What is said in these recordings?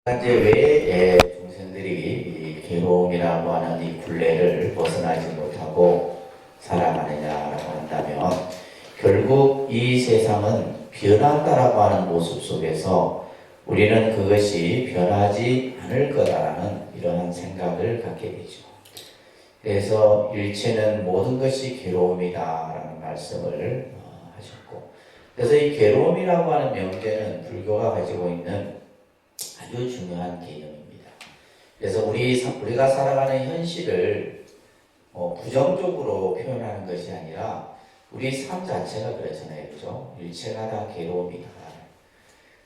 이제 왜 중생들이 이 괴로움이라고 하는 이 굴레를 벗어나지 못하고 살아가느냐라고 한다면, 결국 이 세상은 변한다라고 하는 모습 속에서 우리는 그것이 변하지 않을 거다라는 이러한 생각을 갖게 되죠. 그래서 일체는 모든 것이 괴로움이다라는 말씀을 하셨고, 그래서 이 괴로움이라고 하는 명제는 불교가 가지고 있는 아주 중요한 개념입니다. 그래서 우리가 살아가는 현실을 부정적으로 표현하는 것이 아니라 우리 삶 자체가 그렇잖아요. 그죠? 일체가 다 괴로움이다.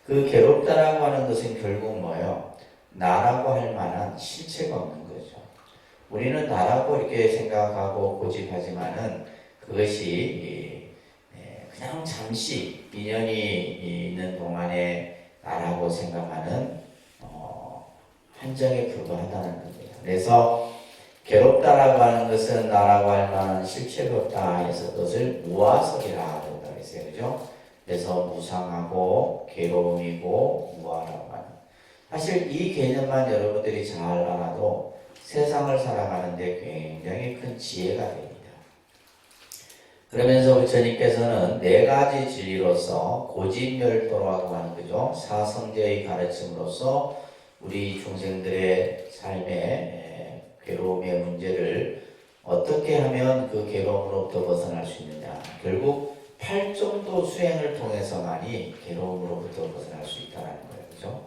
그 괴롭다라고 하는 것은 결국 뭐예요? 나라고 할 만한 실체가 없는 거죠. 우리는 나라고 이렇게 생각하고 고집하지만은 그것이 그냥 잠시 인연이 있는 동안에 나라고 생각하는 한정에 불과하다는 겁니다. 그래서 괴롭다라고 하는 것은 나라고 할 만한 실체가 없다 해서 그것을 무아석이라 된다고 했어요. 그죠? 그래서 무상하고 괴로움이고 무아라고 하는, 사실 이 개념만 여러분들이 잘 알아도 세상을 살아가는데 굉장히 큰 지혜가 됩니다. 그러면서 부처님께서는 네 가지 진리로서 고진멸도라고 하는 거죠. 사성제의 가르침으로써 우리 중생들의 삶의 괴로움의 문제를 어떻게 하면 그 괴로움으로부터 벗어날 수 있느냐. 결국 팔정도 수행을 통해서만이 괴로움으로부터 벗어날 수 있다는 거예요. 그죠?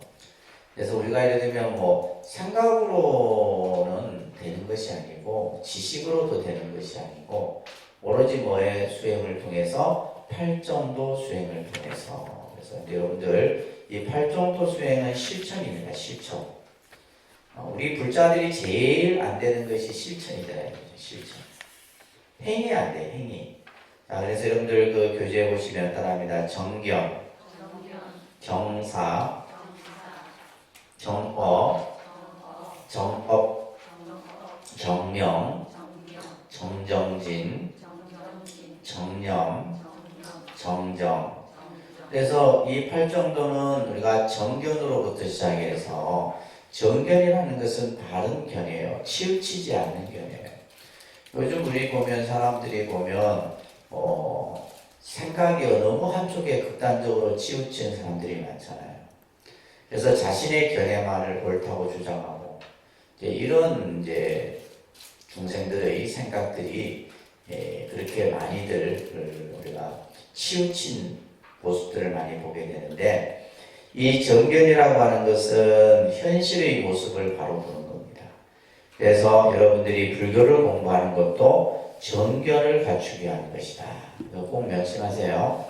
그래서 우리가 예를 들면 생각으로는 되는 것이 아니고 지식으로도 되는 것이 아니고 오로지 수행을 통해서 팔정도 수행을 통해서. 그래서 여러분들 이 팔정도 수행은 실천입니다. 실천. 우리 불자들이 제일 안 되는 것이 실천이더라고요. 실천. 행위 안 돼. 행위. 자, 그래서 여러분들 그 교재에 보시면 따라합니다. 정경, 경사, 정법, 정명, 정정진, 정념, 정정. 그래서 이 팔정도는 우리가 정견으로부터 시작해서, 정견이라는 것은 바른 견이에요. 치우치지 않는 견이에요. 요즘 사람들이 보면 생각이 너무 한쪽에 극단적으로 치우치는 사람들이 많잖아요. 그래서 자신의 견해만을 옳다고 주장하고, 이런 중생들의 생각들이 그렇게 많이들 우리가 치우친 모습들을 많이 보게 되는데, 이 정견이라고 하는 것은 현실의 모습을 바로 보는 겁니다. 그래서 여러분들이 불교를 공부하는 것도 정견을 갖추기 위한 것이다. 꼭 명심하세요.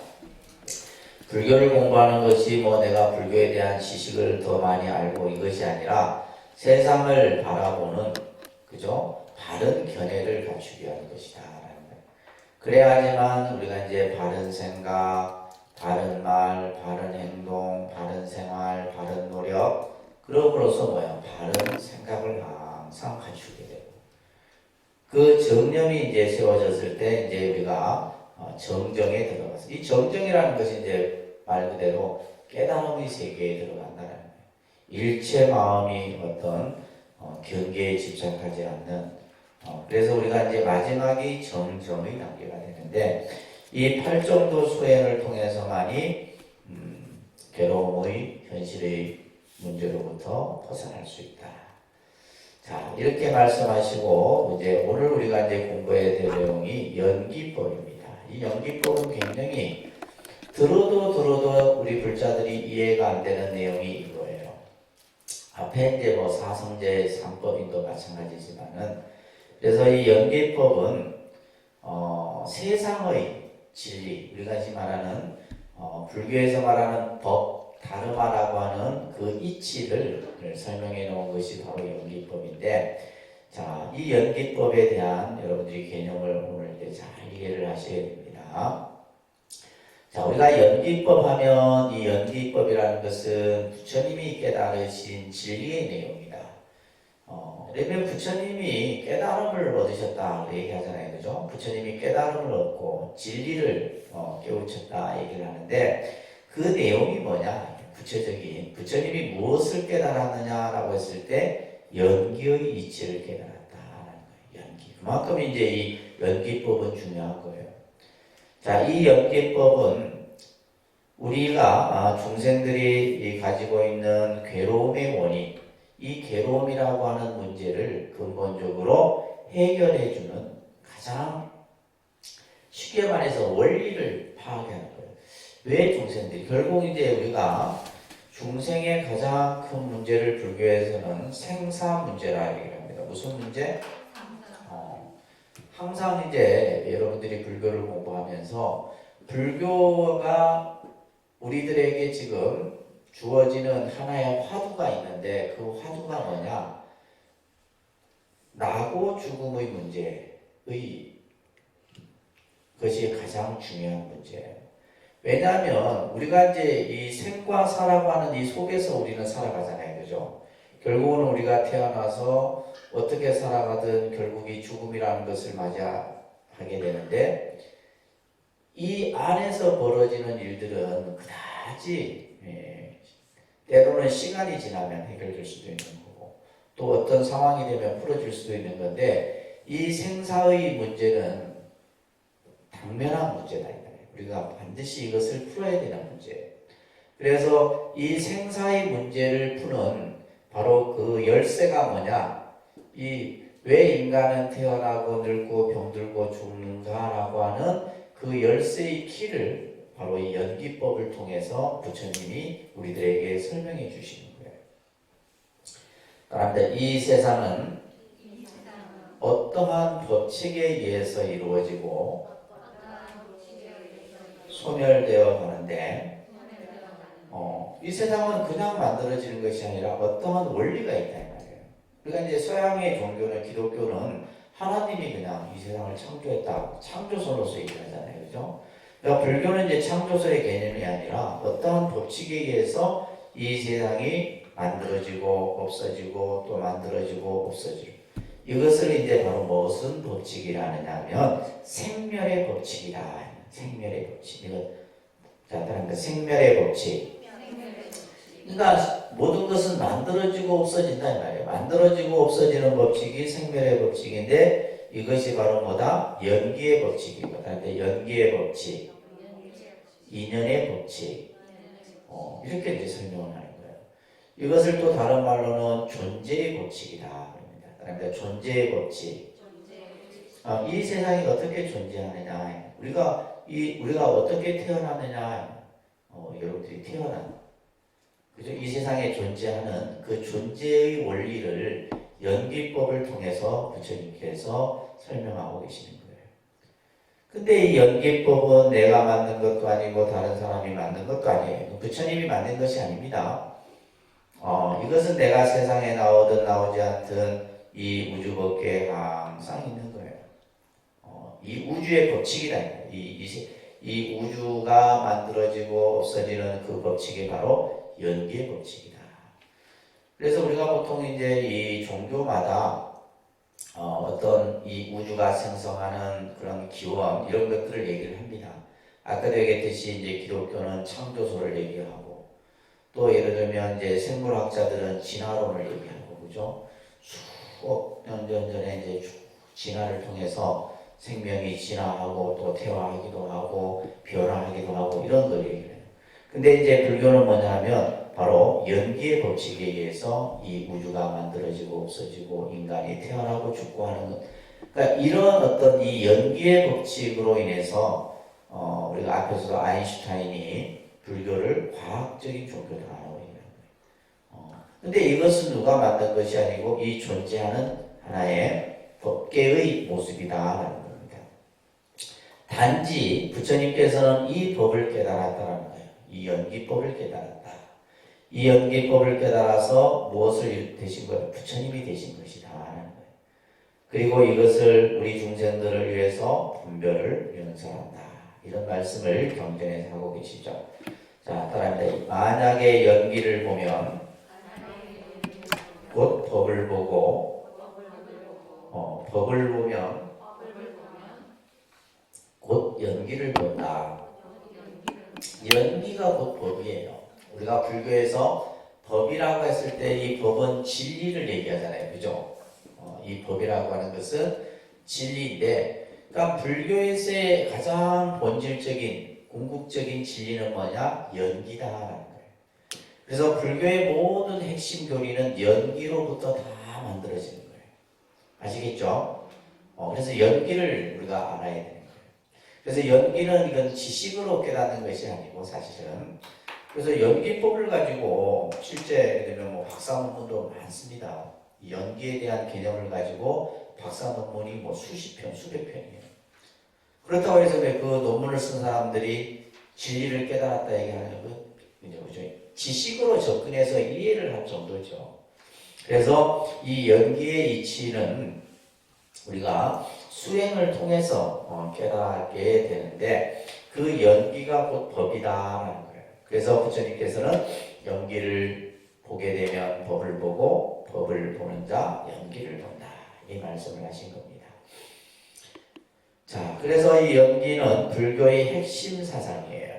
불교를 공부하는 것이 내가 불교에 대한 지식을 더 많이 알고 이것이 아니라 세상을 바라보는, 그죠? 바른 견해를 갖추기 위한 것이다. 그래야지만 우리가 바른 생각, 바른 말, 바른 행동, 바른 생활, 바른 노력, 그럼으로써 바른 생각을 항상 갖추게 되고, 그 정념이 세워졌을 때 우리가 정정에 들어가서, 이 정정이라는 것이 말 그대로 깨달음의 세계에 들어간다는 거예요. 일체 마음이 어떤 경계에 집착하지 않는, 그래서 우리가 마지막이 정정의 단계가 되는데, 이 팔정도 수행을 통해서만이 괴로움의 현실의 문제로부터 벗어날 수 있다. 자, 이렇게 말씀하시고 오늘 우리가 공부해야 될 내용이 연기법입니다. 이 연기법은 굉장히 들어도 우리 불자들이 이해가 안 되는 내용이 이거예요. 앞에 사성제 삼법인도 마찬가지지만은, 그래서 이 연기법은 세상의 진리, 우리가 말하는 불교에서 말하는 법, 다르마라고 하는 그 이치를 설명해 놓은 것이 바로 연기법인데, 자, 이 연기법에 대한 여러분들이 개념을 오늘 잘 이해를 하셔야 됩니다. 자, 우리가 연기법 하면 이 연기법이라는 것은 부처님이 깨달으신 진리의 내용입니다. 그러면 부처님이 깨달음을 얻으셨다 얘기하잖아요. 그죠? 부처님이 깨달음을 얻고 진리를 깨우쳤다 얘기를 하는데, 그 내용이 뭐냐? 구체적인 부처님이 무엇을 깨달았느냐라고 했을 때 연기의 이치를 깨달았다라는 거예요. 연기. 그만큼 이제 이 연기법은 중요한 거예요. 자, 이 연기법은 우리가 중생들이 가지고 있는 괴로움의 원인, 이 괴로움이라고 하는 문제를 근본적으로 해결해주는 가장 쉽게 말해서 원리를 파악하는 거예요. 왜 중생들이? 결국 이제 우리가 중생의 가장 큰 문제를 불교에서는 생사 문제라 얘기를 합니다. 무슨 문제? 항상 이제 여러분들이 불교를 공부하면서 불교가 우리들에게 지금 주어지는 하나의 화두가 있는데 그 화두가 뭐냐? 나고 죽음의 문제의 그것이 가장 중요한 문제예요. 왜냐하면 우리가 이제 이 생과 사라고 하는 이 속에서 우리는 살아가잖아요. 그죠? 결국은 우리가 태어나서 어떻게 살아가든 결국 이 죽음이라는 것을 맞이하게 되는데 이 안에서 벌어지는 일들은 그다지 때로는 시간이 지나면 해결될 수도 있는 거고 또 어떤 상황이 되면 풀어질 수도 있는 건데 이 생사의 문제는 당면한 문제다. 우리가 반드시 이것을 풀어야 되는 문제예요. 그래서 이 생사의 문제를 푸는 바로 그 열쇠가 뭐냐? 왜 인간은 태어나고 늙고 병들고 죽는가라고 하는 그 열쇠의 키를 바로 이 연기법을 통해서 부처님이 우리들에게 설명해 주시는 거예요. 그런데 이 세상은 어떠한 법칙에 의해서 이루어지고 소멸되어 가는데 이 세상은 그냥 만들어지는 것이 아니라 어떠한 원리가 있다 이 말이에요. 그러니까 이제 서양의 종교는 기독교는 하나님이 그냥 이 세상을 창조했다, 창조설로서 얘기하잖아요, 그죠? 그러니까 불교는 이제 창조설의 개념이 아니라 어떠한 법칙에 의해서 이 세상이 만들어지고 없어지고 또 만들어지고 없어지고 이것을 이제 바로 무슨 법칙이라 하느냐면 생멸의 법칙이다. 생멸의 법칙. 이거 자, 다른 거 생멸의 법칙. 그러니까 모든 것은 만들어지고 없어진다 이 말이에요. 만들어지고 없어지는 법칙이 생멸의 법칙인데 이것이 바로 뭐다? 연기의 법칙이거든. 연기의 법칙, 인연의 법칙. 이렇게 이제 설명을 하는 거예요. 이것을 또 다른 말로는 존재의 법칙이다 그럽니다. 그러니까 존재의 법칙. 이 세상이 어떻게 존재하느냐? 우리가 어떻게 태어났느냐? 여러분들이 태어난 그죠? 이 세상에 존재하는 그 존재의 원리를 연기법을 통해서 부처님께서 설명하고 계시는 거예요. 근데 이 연기법은 내가 만든 것도 아니고 다른 사람이 만든 것도 아니에요. 부처님이 만든 것이 아닙니다. 이것은 내가 세상에 나오든 나오지 않든 이 우주법계에 항상 있는 거예요. 이 우주의 법칙이다. 이 우주가 만들어지고 없어지는 그 법칙이 바로 연기의 법칙이다. 그래서 우리가 보통 이제 이 종교마다 어떤 이 우주가 생성하는 그런 기원 이런 것들을 얘기를 합니다. 아까도 얘기했듯이 이제 기독교는 창조소를 얘기하고 또 예를 들면 이제 생물학자들은 진화론을 얘기하고 그죠? 수억 년 전에 이제 진화를 통해서 생명이 진화하고 또 퇴화하기도 하고 변화하기도 하고 이런 걸 얘기해요. 근데 이제 불교는 뭐냐면 바로 연기의 법칙에 의해서 이 우주가 만들어지고 없어지고 인간이 태어나고 죽고 하는 것. 그러니까 이런 어떤 이 연기의 법칙으로 인해서 우리가 앞에서도 아인슈타인이 불교를 과학적인 종교다라고 얘기하는 거예요. 근데 이것은 누가 만든 것이 아니고 이 존재하는 하나의 법계의 모습이다라는 겁니다. 단지 부처님께서는 이 법을 깨달았다라는 거예요. 이 연기법을 깨달았다. 이 연기법을 깨달아서 무엇을 되신 거예요? 부처님이 되신 것이다 라는 거예요. 그리고 이것을 우리 중생들을 위해서 분별을 연설한다. 이런 말씀을 경전에서 하고 계시죠. 자, 따라합니다. 만약에 연기를 보면 곧 법을 보고 법을 보면 곧 연기를 본다. 연기가 곧 법이에요. 우리가 불교에서 법이라고 했을 때 이 법은 진리를 얘기하잖아요. 그죠? 이 법이라고 하는 것은 진리인데, 그러니까 불교에서의 가장 본질적인 궁극적인 진리는 뭐냐? 연기다라는 거예요. 그래서 불교의 모든 핵심 교리는 연기로부터 다 만들어지는 거예요. 아시겠죠? 그래서 연기를 우리가 알아야 되는 거예요. 그래서 연기는 이건 지식으로 깨닫는 것이 아니고 사실은, 그래서 연기법을 가지고 실제 예를 들면 뭐 박사 논문도 많습니다. 연기에 대한 개념을 가지고 박사 논문이 뭐 수십 편, 수백 편이에요. 그렇다고 해서 왜 그 논문을 쓴 사람들이 진리를 깨달았다 얘기하는 건 그죠? 지식으로 접근해서 이해를 할 정도죠. 그래서 이 연기의 이치는 우리가 수행을 통해서 깨닫게 되는데, 그 연기가 곧 법이다라는 거예요. 그래서 부처님께서는 연기를 보게 되면 법을 보고 법을 보는 자 연기를 본다, 이 말씀을 하신 겁니다. 자, 그래서 이 연기는 불교의 핵심 사상이에요.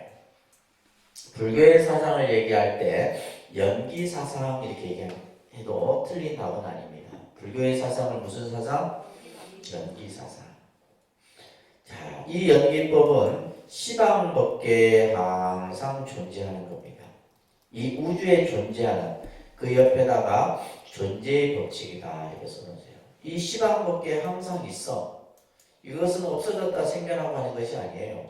불교의 사상을 얘기할 때 연기 사상 이렇게 얘기해도 틀린 답은 아닙니다. 불교의 사상을 무슨 사상? 연기 사상. 자, 이 연기법은 시방법계에 항상 존재하는 겁니다. 이 우주에 존재하는 그 옆에다가 존재의 법칙이다 이렇게 써놓으세요. 이 시방법계에 항상 있어. 이것은 없어졌다 생겨나고 하는 것이 아니에요.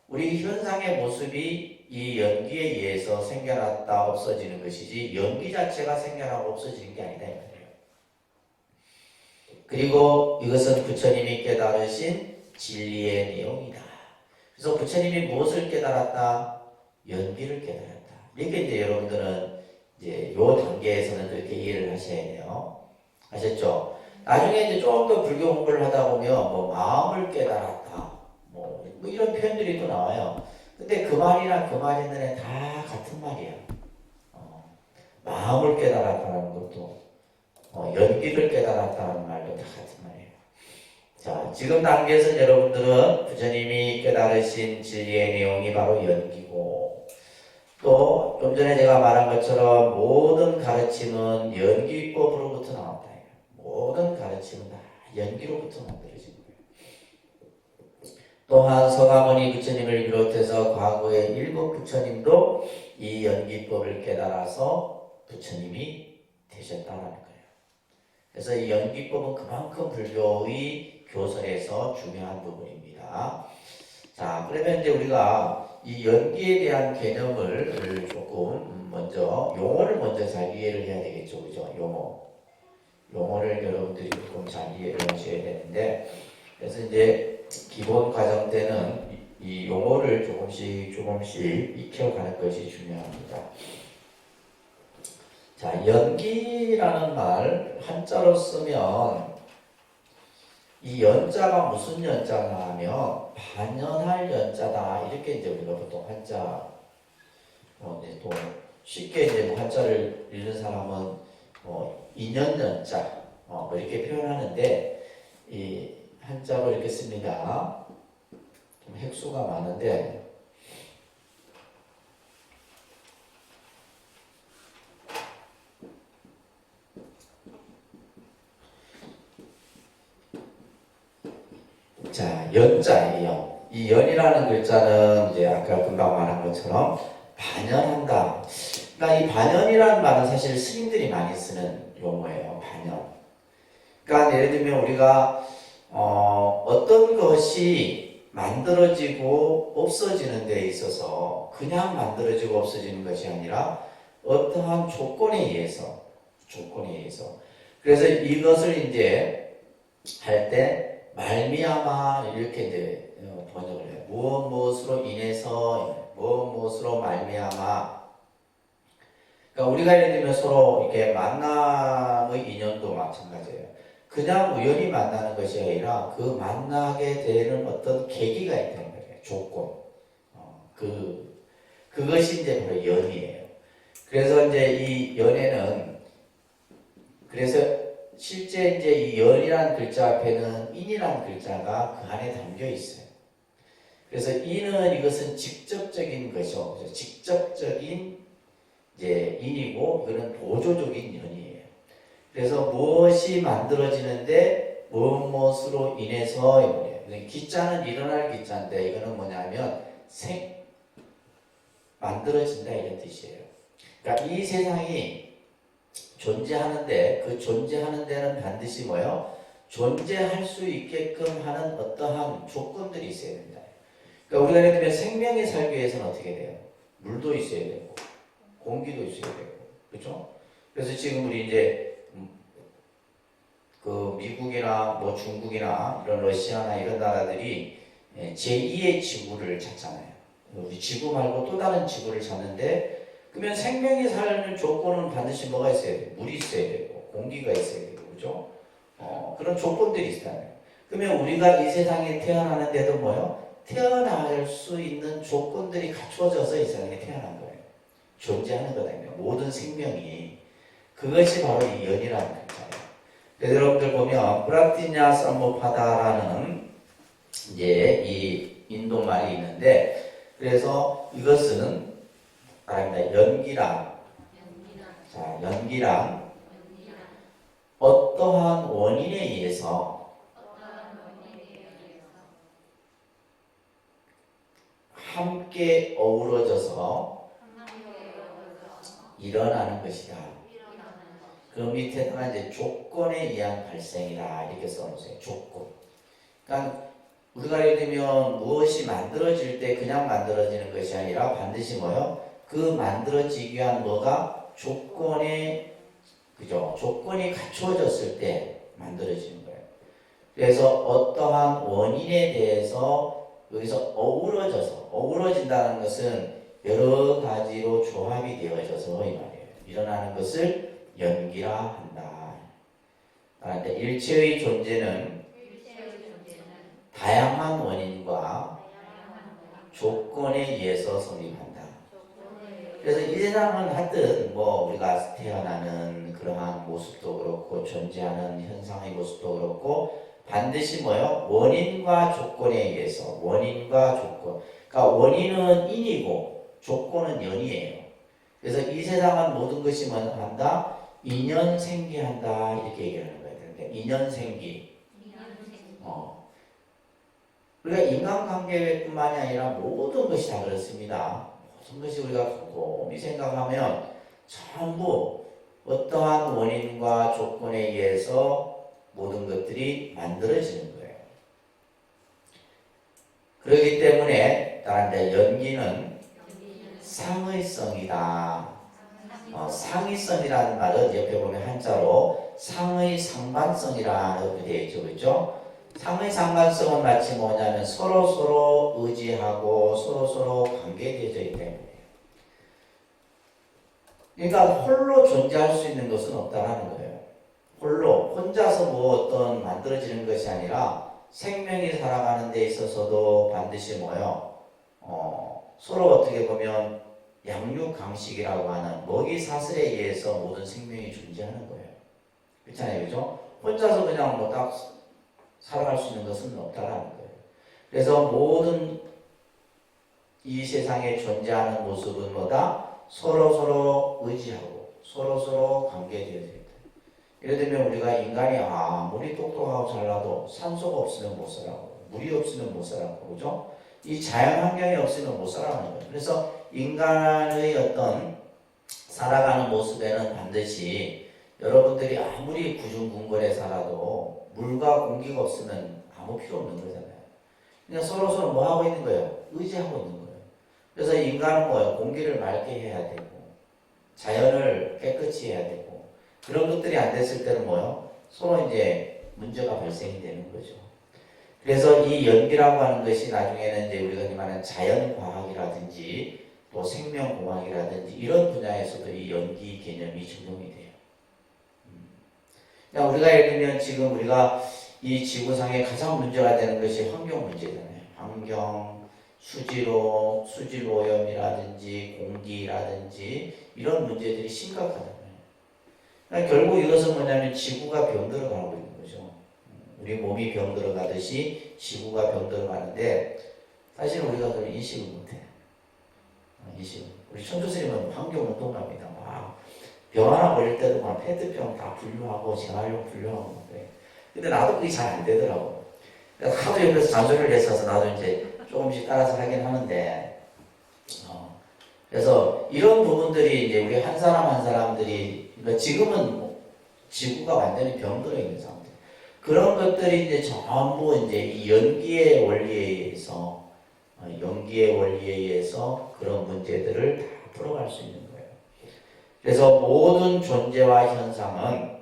우리 현상의 모습이 이 연기에 의해서 생겨났다 없어지는 것이지 연기 자체가 생겨나고 없어지는 게 아니다 이 말이에요. 그리고 이것은 부처님이 깨달으신 진리의 내용이다. 그래서 부처님이 무엇을 깨달았다? 연기를 깨달았다. 이렇게 이제 여러분들은 이제 요 단계에서는 그렇게 이해를 하셔야 돼요. 아셨죠? 나중에 이제 좀 더 불교 공부를 하다 보면 뭐 마음을 깨달았다. 뭐 이런 표현들이 또 나와요. 근데 그 말이나 그 말 있는 다 같은 말이야. 마음을 깨달았다는 것도 연기를 깨달았다는 말도 다 같은 말이에요. 자, 지금 단계에서 여러분들은 부처님이 깨달으신 진리의 내용이 바로 연기고, 또 좀 전에 제가 말한 것처럼 모든 가르침은 연기법으로부터 나왔다. 모든 가르침은 다 연기로부터 만들어진 거예요. 또한 서가모니 부처님을 비롯해서 과거의 일곱 부처님도 이 연기법을 깨달아서 부처님이 되셨다는 거예요. 그래서 이 연기법은 그만큼 불교의 교설에서 중요한 부분입니다. 자, 그러면 이제 우리가 이 연기에 대한 개념을 조금 먼저, 용어를 먼저 잘 이해를 해야 되겠죠. 그죠? 용어를 여러분들이 조금 잘 이해를 하셔야 되는데, 그래서 이제 기본 과정 때는 이 용어를 조금씩 익혀가는 것이 중요합니다. 자, 연기라는 말 한자로 쓰면 이 연자가 무슨 연자냐 하면 반연할 연자다, 이렇게 이제 우리가 보통 한자 이제 또 쉽게 이제 뭐 한자를 읽는 사람은 인연 연자 뭐 이렇게 표현하는데, 이 한자로 이렇게 씁니다. 좀 획수가 많은데 자, 연자예요. 이 연이라는 글자는 이제 아까 금방 말한 것처럼 반연한다. 그러니까 이 반연이라는 말은 사실 스님들이 많이 쓰는 용어예요. 반연. 그러니까 예를 들면 우리가 어떤 것이 만들어지고 없어지는 데 있어서 그냥 만들어지고 없어지는 것이 아니라 어떠한 조건에 의해서. 그래서 이것을 이제 할 때 말미암아 이렇게 이제 번역을 해요. 무엇으로 인해서, 무엇으로 말미암아. 그러니까 우리가 예를 들면 서로 이렇게 만남의 인연도 마찬가지예요. 그냥 우연히 만나는 것이 아니라 그 만나게 되는 어떤 계기가 있다는 거예요. 조건. 그것이 이제 바로 연이에요. 그래서 이제 이 연에는, 그래서 실제 이제 이 연이라는 글자 앞에는 인이라는 글자가 그 안에 담겨 있어요. 그래서 이는 이것은 직접적인 것이죠. 그래서 직접적인 이제 인이고 이거는 보조적인 연이에요. 그래서 무엇이 만들어지는데 무엇으로 인해서 이거예요. 기자는 일어날 기자인데 이거는 뭐냐면 만들어진다 이런 뜻이에요. 그러니까 이 세상이 존재하는데 그 존재하는 데는 반드시 뭐요? 존재할 수 있게끔 하는 어떠한 조건들이 있어야 된다. 그러니까 우리가 예를 들면 생명이 살기 위해서는 어떻게 돼요? 물도 있어야 되고 공기도 있어야 되고 그렇죠? 그래서 지금 우리 이제 그 미국이나 뭐 중국이나 이런 러시아나 이런 나라들이 제2의 지구를 찾잖아요. 우리 지구 말고 또 다른 지구를 찾는데 그러면 생명이 사는 조건은 반드시 뭐가 있어야 돼요? 물이 있어야 되고 공기가 있어야 되고 그죠? 그런 조건들이 있잖아요. 그러면 우리가 이 세상에 태어나는데도 뭐요? 태어날 수 있는 조건들이 갖춰져서 이 세상에 태어난 거예요. 존재하는 거거든요. 모든 생명이 그것이 바로 이 연이라는 거잖아요. 그래서 여러분들 보면 브라티냐 썸모파다라는 이제 이 인도 말이 있는데 그래서 이것은 연기랑 자 연기랑 어떠한 원인에 의해서 함께 어우러져서 일어나는 것이다. 그 밑에다가 이제 조건에 의한 발생이다 이렇게 써놓으세요. 조건. 그러니까 우리가 예를 들면 무엇이 만들어질 때 그냥 만들어지는 것이 아니라 반드시 뭐요? 그 만들어지기 위한 뭐가 조건에 그죠? 조건이 갖추어졌을 때 만들어지는 거예요. 그래서 어떠한 원인에 대해서 여기서 어우러진다는 것은 여러 가지로 조합이 되어져서 이 말이에요. 일어나는 것을 연기라 한다. 그런데 일체의 존재는 다양한 원인과 조건에 의해서 성립한다. 그래서 이 세상은 하여튼 뭐 우리가 태어나는 그러한 모습도 그렇고 존재하는 현상의 모습도 그렇고 반드시 뭐요? 원인과 조건에 의해서 원인과 조건. 그러니까 원인은 인이고 조건은 연이에요. 그래서 이 세상은 모든 것이 뭐 한다? 인연생기한다 이렇게 얘기하는 거예요. 그러니까 인연생기. 우리가 인간관계뿐만이 아니라 모든 것이 다 그렇습니다. 모든 것이 우리가 곰곰이 생각하면 전부 어떠한 원인과 조건에 의해서 모든 것들이 만들어지는 거예요. 그렇기 때문에 다른 연기는 상의성이다. 상의성이라는 말은 옆에 보면 한자로 상의 상반성이라고 되어 있죠. 그렇죠? 상의 상반성은 마치 뭐냐면 서로 의지하고 서로 관계되어져 있기 때문에. 그러니까 홀로 존재할 수 있는 것은 없다라는 거예요. 홀로 혼자서 뭐 어떤 만들어지는 것이 아니라 생명이 살아가는 데 있어서도 반드시 뭐요? 서로 어떻게 보면 양육강식이라고 하는 먹이 사슬에 의해서 모든 생명이 존재하는 거예요. 그렇잖아요, 그죠? 혼자서 그냥 뭐 딱 살아갈 수 있는 것은 없다라는 거예요. 그래서 모든 이 세상에 존재하는 모습은 뭐다? 서로 의지하고 서로 관계되어 있다. 예를 들면 우리가 인간이 아무리 똑똑하고 잘나도 산소가 없으면 못 살아가고 물이 없으면 못 살아가고 그죠? 이 자연 환경이 없으면 못 살아가는 거예요. 그래서 인간의 어떤 살아가는 모습에는 반드시 여러분들이 아무리 구중궁궐에 살아도 물과 공기가 없으면 아무 필요 없는 거잖아요. 그냥 서로 뭐 하고 있는 거예요? 의지하고 있는 거예요. 그래서 인간은 뭐예요? 공기를 맑게 해야 되고 자연을 깨끗이 해야 되고 그런 것들이 안 됐을 때는 뭐예요? 서로 이제 문제가 발생이 되는 거죠. 그래서 이 연기라고 하는 것이 나중에는 이제 우리가 말하는 자연과학이라든지 또 생명공학이라든지 이런 분야에서도 이 연기 개념이 적용이 돼요. 그러니까 우리가 예를 들면 지금 우리가 이 지구상에 가장 문제가 되는 것이 환경 문제잖아요. 환경, 수질 오염이라든지 공기라든지 이런 문제들이 심각하잖아요. 그러니까 결국 이것은 뭐냐면 지구가 병들어 가고 있는 거죠. 우리 몸이 병들어 가듯이 지구가 병들어 가는데 사실은 우리가 그걸 인식을 못해. 인식. 우리 천주스님은 환경운동가입니다. 막 병 하나 걸릴 때도 막 페트병 다 분류하고 재활용 분류하고 그래. 근데 나도 그게 잘 안 되더라고. 그래서 하도 옆에서 잔소리를 했어서 나도 이제 조금씩 따라서 하긴 하는데, 그래서 이런 부분들이 이제 우리 한 사람 한 사람들이, 그러니까 지금은 뭐 지구가 완전히 병들어 있는 상태. 그런 것들이 이제 전부 이제 이 연기의 원리에 의해서, 그런 문제들을 다 풀어갈 수 있는 거예요. 그래서 모든 존재와 현상은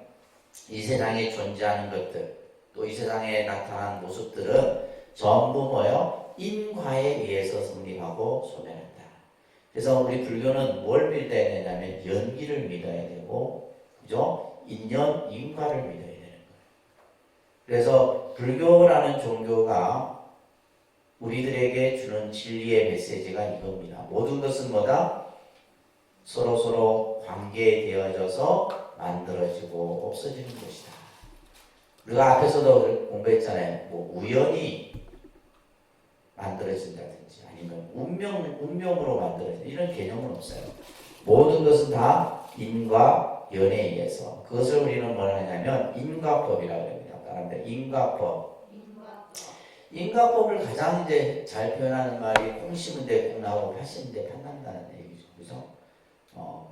이 세상에 존재하는 것들, 또 이 세상에 나타난 모습들은 전부 뭐예요? 인과에 의해서 성립하고 소멸한다. 그래서 우리 불교는 뭘 믿어야 되냐면 연기를 믿어야 되고, 그죠? 인연, 인과를 믿어야 되는 거예요. 그래서 불교라는 종교가 우리들에게 주는 진리의 메시지가 이겁니다. 모든 것은 뭐다? 서로 관계되어져서 만들어지고 없어지는 것이다. 우리가 앞에서도 공부했잖아요. 뭐 우연히 만들어진다든지 아니면 운명으로 만들어진다 이런 개념은 없어요. 모든 것은 다 인과 연에 의해서, 그것을 우리는 뭐라 하냐면 인과법이라고 합니다. 다른 데 인과법. 인과법을 가장 이제 잘 표현하는 말이 콩 심은 데 콩 나오고 팥 심은 데 팥 난다는 얘기죠. 그죠?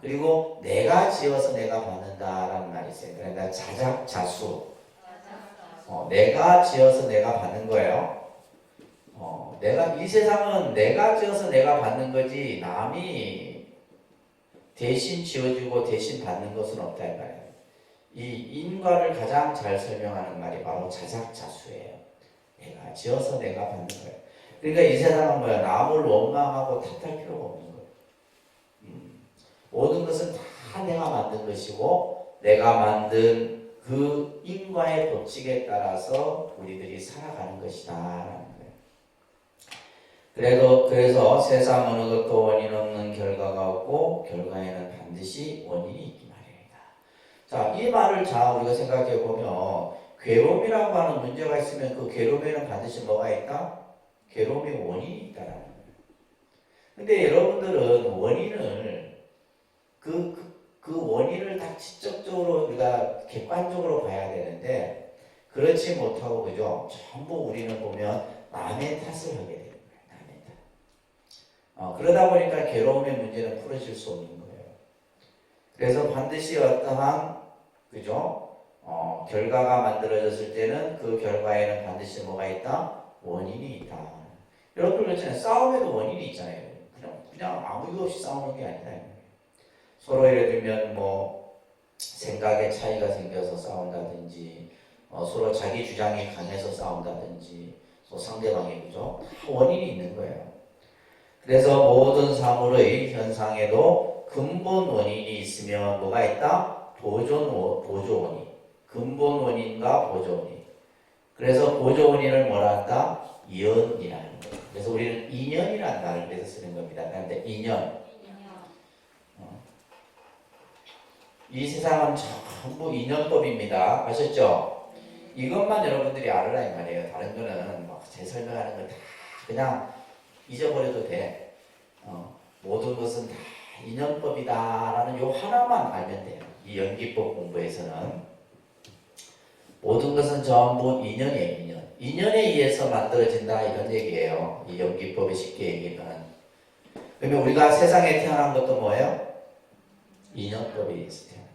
그리고 내가 지어서 내가 받는다라는 말이 있어요. 그러니까 자작자수. 내가 지어서 내가 받는 거예요. 이 세상은 내가 지어서 내가 받는 거지 남이 대신 지어주고 대신 받는 것은 없다 이 말이에요. 이 인과를 가장 잘 설명하는 말이 바로 자작자수예요. 내가 지어서 내가 받는 거예요. 그러니까 이 세상은 뭐야? 남을 원망하고 탓할 필요가 없는 거예요. 모든 것은 다 내가 만든 것이고 내가 만든 그 인과의 법칙에 따라서 우리들이 살아가는 것이다. 그래서 세상 어느 것도 원인 없는 결과가 없고 결과에는 반드시 원인이 있기 마련이다. 자, 이 말을 우리가 생각해 보면 괴로움이라고 하는 문제가 있으면 그 괴로움에는 반드시 뭐가 있다? 괴로움의 원인이 있다라는 거예요. 근데 여러분들은 원인을 그 원인을 다 직접적으로 우리가 객관적으로 봐야 되는데 그렇지 못하고 그죠? 전부 우리는 보면 남의 탓을 하게 돼요. 남의 탓. 그러다 보니까 괴로움의 문제는 풀어질 수 없는 거예요. 그래서 반드시 어떠한 그죠? 결과가 만들어졌을 때는 그 결과에는 반드시 뭐가 있다? 원인이 있다. 여러분 그렇잖아요. 싸움에도 원인이 있잖아요. 그냥 아무 이유 없이 싸우는 게 아니다. 서로 예를 들면 뭐 생각의 차이가 생겨서 싸운다든지 서로 자기 주장이 강해서 싸운다든지 상대방이 그죠? 다 원인이 있는 거예요. 그래서 모든 사물의 현상에도 근본 원인이 있으면 뭐가 있다? 보조 원인. 근본 원인과 보조 원인. 그래서 보조 원인을 뭐라 한다? 인연이라는 거예요. 그래서 우리는 인연이라는 말을 그래서 쓰는 겁니다. 그런데 인연. 이 세상은 전부 인연법입니다. 아셨죠? 이것만 여러분들이 알으라 이 말이에요. 다른 거는 막 제 설명하는 거 다 그냥 잊어버려도 돼. 모든 것은 다 인연법이다라는 요 하나만 알면 돼요. 이 연기법 공부에서는 모든 것은 전부 인연이에요. 인연. 인연에 의해서 만들어진다 이런 얘기예요. 이 연기법의 쉽게 얘기하면. 그러면 우리가 세상에 태어난 것도 뭐예요? 인연법에 의해서 태어난 거예요.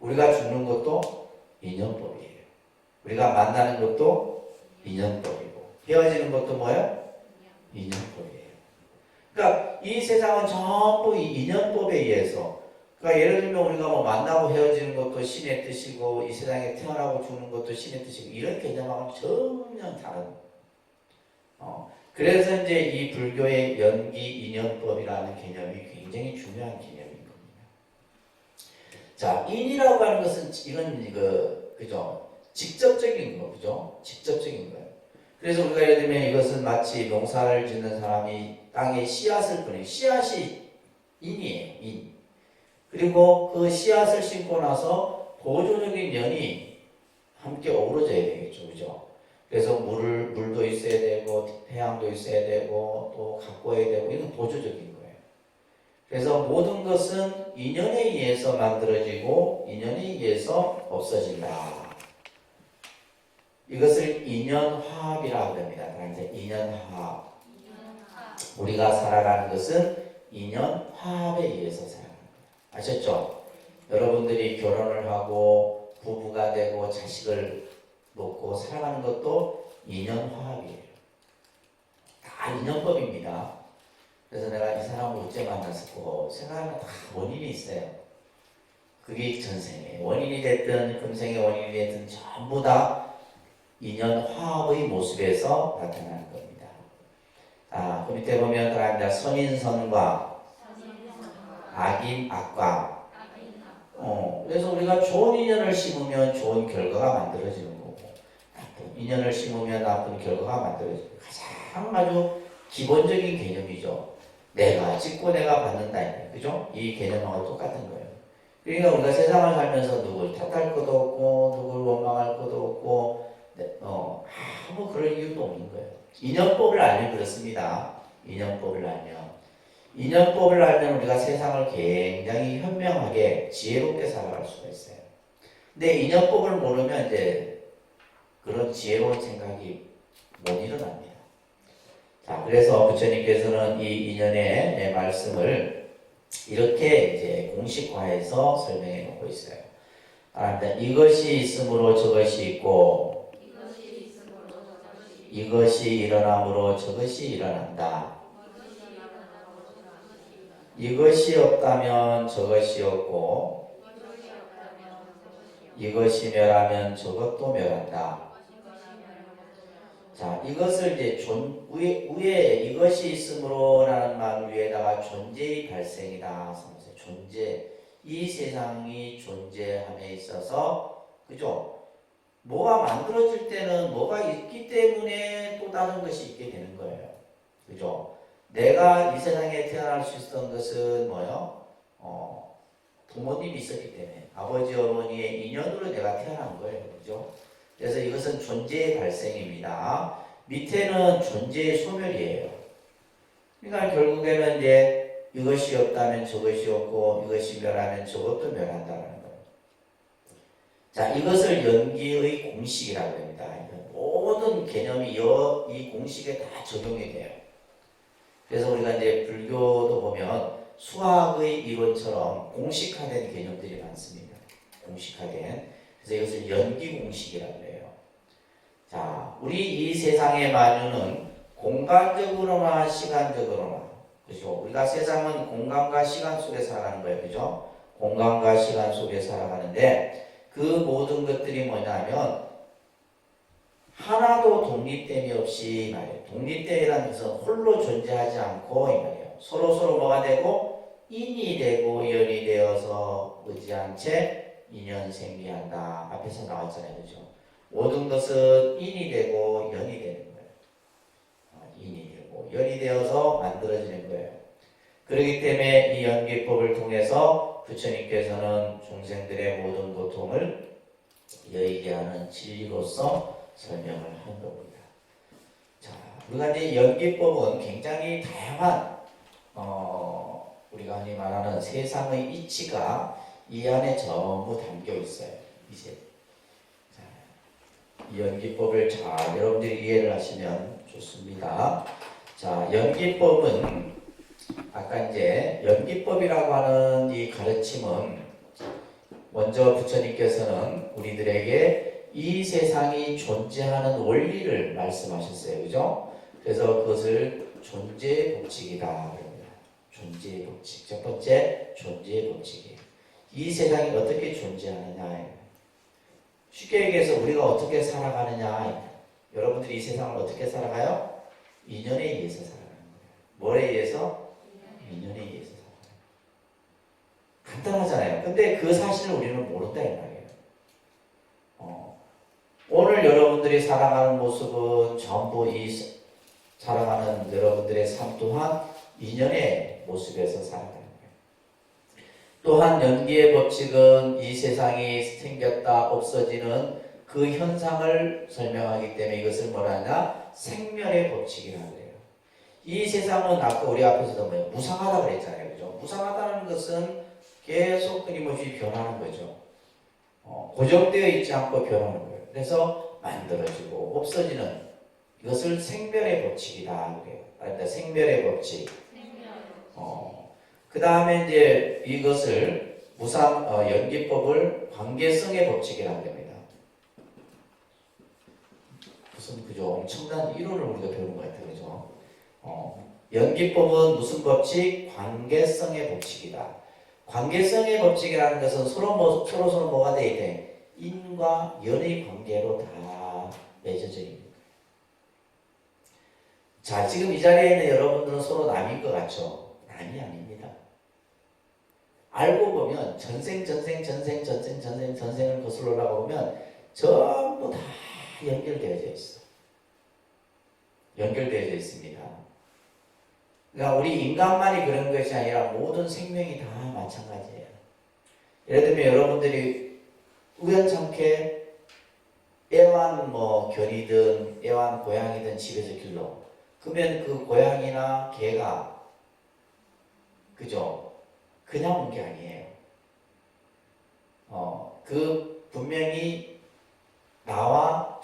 우리가 죽는 것도 인연법이에요. 우리가 만나는 것도 인연법이고 헤어지는 것도 뭐예요? 인연법이에요. 그러니까 이 세상은 전부 이 인연법에 의해서, 그러니까 예를 들면 우리가 뭐 만나고 헤어지는 것도 신의 뜻이고 이 세상에 태어나고 죽는 것도 신의 뜻이고 이런 개념하고는 전혀 다른. 그래서 이제 이 불교의 연기 인연법이라는 개념이 굉장히 중요한 개념인 겁니다. 자, 인이라고 하는 것은 이건 그죠? 직접적인 거, 그죠? 직접적인 거예요. 그래서 우리가 예를 들면 이것은 마치 농사를 짓는 사람이 땅에 씨앗을 뿌리는 씨앗이 인이에요. 인. 그리고 그 씨앗을 심고 나서 보조적인 연이 함께 어우러져야 되겠죠. 그죠? 그래서 물도 있어야 되고 태양도 있어야 되고 또 가꿔야 되고 이건 보조적인 거예요. 그래서 모든 것은 인연에 의해서 만들어지고 인연에 의해서 없어진다. 이것을 인연화합이라고 합니다. 그러니까 인연화합. 우리가 살아가는 것은 인연화합에 의해서 살아가는 거예요. 아셨죠? 여러분들이 결혼을 하고 부부가 되고 자식을 놓고 살아가는 것도 인연화합이에요. 다 인연법입니다. 그래서 내가 이 사람을 어째 만났었고 생각하면 다 원인이 있어요. 그게 전생에 원인이 됐든 금생의 원인이 됐든 전부 다 인연화합의 모습에서 나타나는 겁니다. 그 밑에 보면 들어갑니다. 선인선과 악인 악과. 그래서 우리가 좋은 인연을 심으면 좋은 결과가 만들어지는 거고, 나쁜 인연을 심으면 나쁜 결과가 만들어지는 거고, 가장 아주 기본적인 개념이죠. 내가 짓고 내가 받는다. 그죠? 이 개념하고 똑같은 거예요. 그러니까 우리가 세상을 살면서 누굴 탓할 것도 없고, 누굴 원망할 것도 없고, 아무 그럴 이유도 없는 거예요. 인연법을 알면 그렇습니다. 인연법을 알면. 인연법을 알면 우리가 세상을 굉장히 현명하게 지혜롭게 살아갈 수가 있어요. 근데 인연법을 모르면 이제 그런 지혜로운 생각이 못 일어납니다. 자, 그래서 부처님께서는 이 인연의 말씀을 이렇게 이제 공식화해서 설명해 놓고 있어요. 이것이 있으므로 저것이 있고, 이것이 일어남으로 저것이 일어난다. 이것이 없다면 저것이 없고, 이것이 멸하면 저것도 멸한다. 자, 이것을 이제 위에 이것이 있으므로라는 말 위에다가 존재의 발생이다. 존재, 이 세상이 존재함에 있어서, 그죠? 뭐가 만들어질 때는 뭐가 있기 때문에 또 다른 것이 있게 되는 거예요. 그죠? 내가 이 세상에 태어날 수 있었던 것은 뭐요? 부모님이 있었기 때문에 아버지 어머니의 인연으로 내가 태어난 거예요. 그죠? 그래서 이것은 존재의 발생입니다. 밑에는 존재의 소멸이에요. 그러니까 결국에는 이제 이것이 없다면 저것이 없고 이것이 멸하면 저것도 멸한다는 거예요. 자, 이것을 연기의 공식이라고 합니다. 모든 개념이 이 공식에 다 적용이 돼요. 그래서 우리가 이제 불교도 보면 수학의 이론처럼 공식화된 개념들이 많습니다. 공식화된. 그래서 이것을 연기 공식이라고 해요. 자, 우리 이 세상의 만유는 공간적으로나 시간적으로나, 그죠? 우리가 세상은 공간과 시간 속에 살아가는 거예요. 그죠? 공간과 시간 속에 살아가는데 그 모든 것들이 뭐냐면 하나도 독립됨이 없이 말이에요. 독립됨이라는 것은 홀로 존재하지 않고 이 말이에요. 서로 뭐가 되고 인이 되고 연이 되어서 의지한 채 인연 생기한다. 앞에서 나왔잖아요. 그죠? 모든 것은 인이 되고 연이 되는 거예요. 인이 되고 연이 되어서 만들어지는 거예요. 그렇기 때문에 이 연기법을 통해서 부처님께서는 중생들의 모든 고통을 여의게 하는 진리로서 설명을 하는 겁니다. 자, 우리가 이제 연기법은 굉장히 다양한 우리가 흔히 말하는 세상의 이치가 이 안에 전부 담겨 있어요. 이제 자, 이 연기법을 잘 여러분들이 이해를 하시면 좋습니다. 자, 연기법은 아까 이제 연기법이라고 하는 이 가르침은 먼저 부처님께서는 우리들에게 이 세상이 존재하는 원리를 말씀하셨어요. 그죠? 그래서 그것을 존재의 법칙이다. 그럽니다. 존재의 법칙. 첫 번째, 존재의 법칙이에요. 이 세상이 어떻게 존재하느냐. 쉽게 얘기해서 우리가 어떻게 살아가느냐. 여러분들이 이 세상을 어떻게 살아가요? 인연에 의해서 살아가는 거예요. 뭐에 의해서? 인연에 의해서 살아가요. 간단하잖아요. 근데 그 사실을 우리는 모른다 이 말이에요. 오늘 여러분들이 살아가는 모습은 전부 이 살아가는 여러분들의 삶 또한 인연의 모습에서 살아가는 거예요. 또한 연기의 법칙은 이 세상이 생겼다 없어지는 그 현상을 설명하기 때문에 이것을 뭐라 하냐? 생멸의 법칙이라고 해요. 이 세상은 아까 우리 앞에서도 무상하다고 그랬잖아요. 그죠? 무상하다는 것은 계속 끊임없이 변하는 거죠. 고정되어 있지 않고 변하는 거예요. 그래서 만들어지고 없어지는 이것을 생멸의 법칙이다 그래요. 그러니까 생멸의 법칙. 그 다음에 이제 이것을 연기법을 관계성의 법칙이라고 합니다. 무슨 그죠? 엄청난 이론을 우리가 배우는 것 같아요. 그죠? 연기법은 무슨 법칙? 관계성의 법칙이다. 관계성의 법칙이라는 것은 서로 뭐가 돼 있대? 인과 연의 관계로 다 맺어져 있는 거예요. 자, 지금 이 자리에 있는 여러분들은 서로 남인 것 같죠? 남이 아닙니다. 알고 보면 전생을 거슬러 올라가 보면 전부 다 연결되어져 있어. 연결되어져 있습니다. 그러니까 우리 인간만이 그런 것이 아니라 모든 생명이 다 마찬가지예요. 예를 들면 여러분들이 우연찮게 애완견이든 애완고양이든 집에서 길러. 그러면 그 고양이나 개가 그죠? 그냥 온 게 아니에요. 그 분명히 나와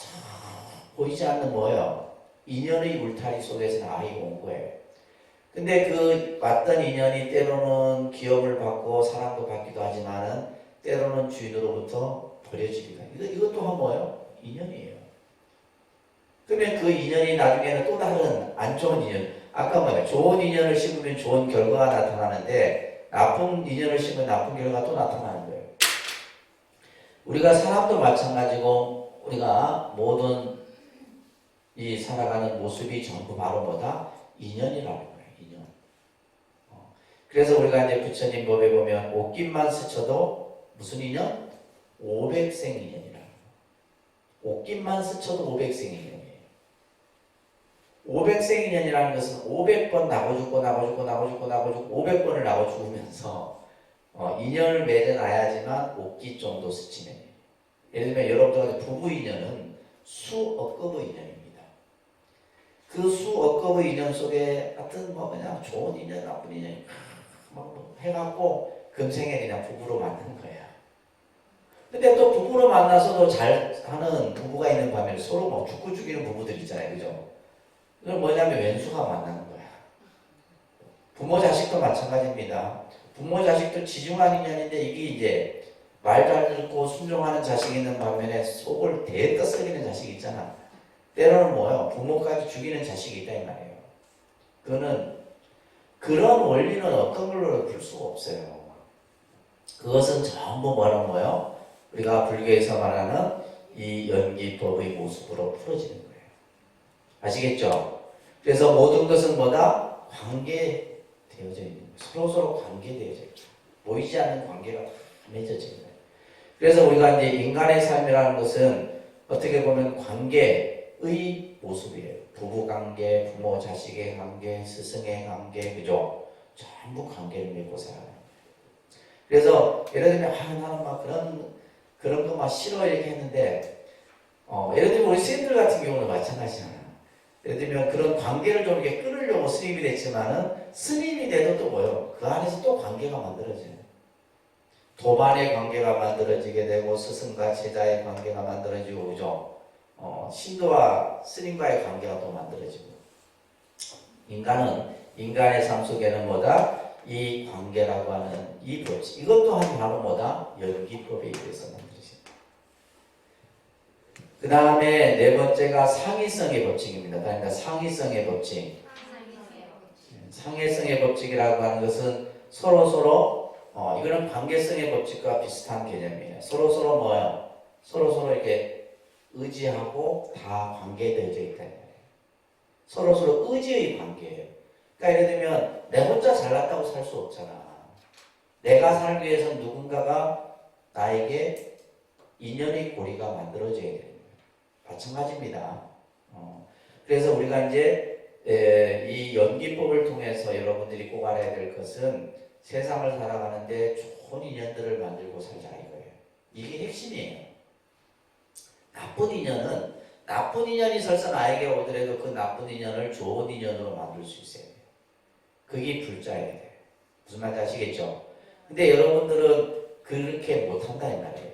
보이지 않는 인연의 울타리 속에서 나이고 온 거예요. 근데 그 왔던 인연이 때로는 기업을 받고 사랑도 받기도 하지만은 때로는 주인으로부터 버려지기도 해요. 이것 또한 인연이에요. 그러면 그 인연이 나중에는 또 다른 안 좋은 인연. 아까 좋은 인연을 심으면 좋은 결과가 나타나는데 나쁜 인연을 심으면 나쁜 결과가 또 나타나는 거예요. 우리가 사람도 마찬가지고 우리가 모든 이 살아가는 모습이 전부 바로 인연이라는 거예요. 인연. 그래서 우리가 이제 부처님 법에 보면 옷깃만 스쳐도 무슨 인연? 500생 인연이라는 거예요. 옷깃만 스쳐도 500생 인연이에요. 500생 인연이라는 것은 500번 나고 죽고 500번을 나고 죽으면서 인연을 맺어놔야지만 옷깃 정도 스치는. 예를 들면 여러분들 부부 인연은 수억 급의 인연입니다. 그 수억 급의 인연 속에 하여튼 그냥 좋은 인연, 나쁜 인연 해갖고 금생에 그냥 부부로 만든 거야. 근데 또 부부로 만나서도 잘하는 부부가 있는 반면에 서로 죽고 죽이는 부부들 있잖아요. 그죠? 그건 뭐냐면 왼수가 만나는 거야. 부모 자식도 마찬가지입니다. 부모 자식도 지중한 인연인데 이게 이제 말 잘 듣고 순종하는 자식이 있는 반면에 속을 대떠 썩이는 자식이 있잖아. 때로는 부모까지 죽이는 자식이 있다 이 말이에요. 그런 원리는 어떤 걸로 풀 수가 없어요. 그것은 전부 우리가 불교에서 말하는 이 연기법의 모습으로 풀어지는 거예요. 아시겠죠? 그래서 모든 것은 관계되어져 있는 거예요. 서로 관계되어져 있죠. 보이지 않는 관계가 다 맺어져 있는 거예요. 그래서 우리가 이제 인간의 삶이라는 것은 어떻게 보면 관계의 모습이에요. 부부 관계, 부모 자식의 관계, 스승의 관계, 그죠? 전부 관계를 맺고 살아요. 그래서 예를 들면 나는 그런 거 싫어 이렇게 했는데 예를 들면 우리 스님들 같은 경우는 마찬가지잖아요. 예를 들면 그런 관계를 좀 이렇게 끊으려고 스님이 됐지만은 스님이 돼도 또 그 안에서 또 관계가 만들어져요. 도반의 관계가 만들어지게 되고 스승과 제자의 관계가 만들어지고 그죠? 신도와 스님과의 관계가 또 만들어지고 인간의 삶 속에는 이 관계라고 하는 이 법칙 이것 또한 바로 연기법에 의해서 만들어집니다. 그 다음에 네 번째가 상위성의 법칙입니다. 그러니까 상위성의 법칙. 상해성의 법칙이라고 하는 것은 서로 이거는 관계성의 법칙과 비슷한 개념이에요. 서로 이렇게 의지하고 다 관계되어져 있다. 서로 의지의 관계예요. 그러니까 예를 들면 내 혼자 잘났다고 살 수 없잖아. 내가 살기 위해서 누군가가 나에게 인연의 고리가 만들어져야 되는 거예요. 마찬가지입니다. 그래서 우리가 이제 이 연기법을 통해서 여러분들이 꼭 알아야 될 것은 세상을 살아가는데 좋은 인연들을 만들고 살자 이거예요. 이게 핵심이에요. 나쁜 인연이 설사 나에게 오더라도 그 나쁜 인연을 좋은 인연으로 만들 수 있어야 돼요. 그게 불자여야 돼요. 무슨 말인지 아시겠죠? 근데 여러분들은 그렇게 못한다 이 말이에요.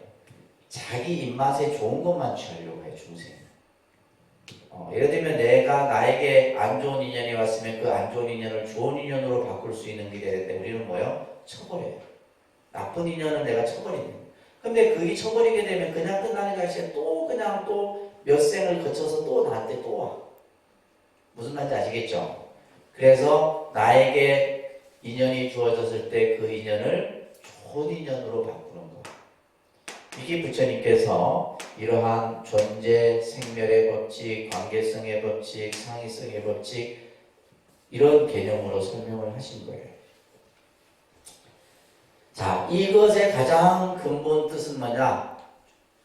자기 입맛에 좋은 것만 취하려고 해요, 중생은. 예를 들면 내가 나에게 안 좋은 인연이 왔으면 그 안 좋은 인연을 좋은 인연으로 바꿀 수 있는 길이 되는데 우리는 뭐요? 쳐버려요. 나쁜 인연은 내가 쳐버리는 거예요. 근데 그게 쳐버리게 되면 그냥 끝나는 게 아니라 또 그냥 또 몇 생을 거쳐서 또 나한테 또 와. 무슨 말인지 아시겠죠? 그래서 나에게 인연이 주어졌을 때 그 인연을 좋은 인연으로 바꾸는 거. 이게 부처님께서 이러한 존재, 생멸의 법칙, 관계성의 법칙, 상위성의 법칙 이런 개념으로 설명을 하신 거예요. 자, 이것의 가장 근본 뜻은 뭐냐?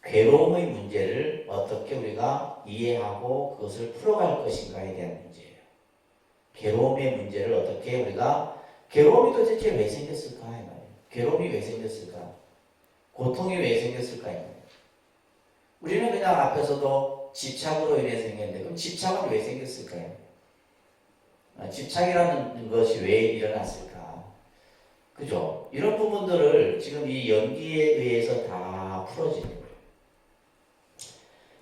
괴로움의 문제를 어떻게 우리가 이해하고 그것을 풀어갈 것인가에 대한 문제예요. 괴로움의 문제를 어떻게 우리가 괴로움이 도대체 왜 생겼을까? 이 말이에요. 괴로움이 왜 생겼을까? 고통이 왜 생겼을까? 이 말이에요. 우리는 그냥 앞에서도 집착으로 인해 생겼는데 그럼 집착은 왜 생겼을까요? 집착이라는 것이 왜 일어났을까? 그죠? 이런 부분들을 지금 이 연기에 의해서 다 풀어지는 거예요.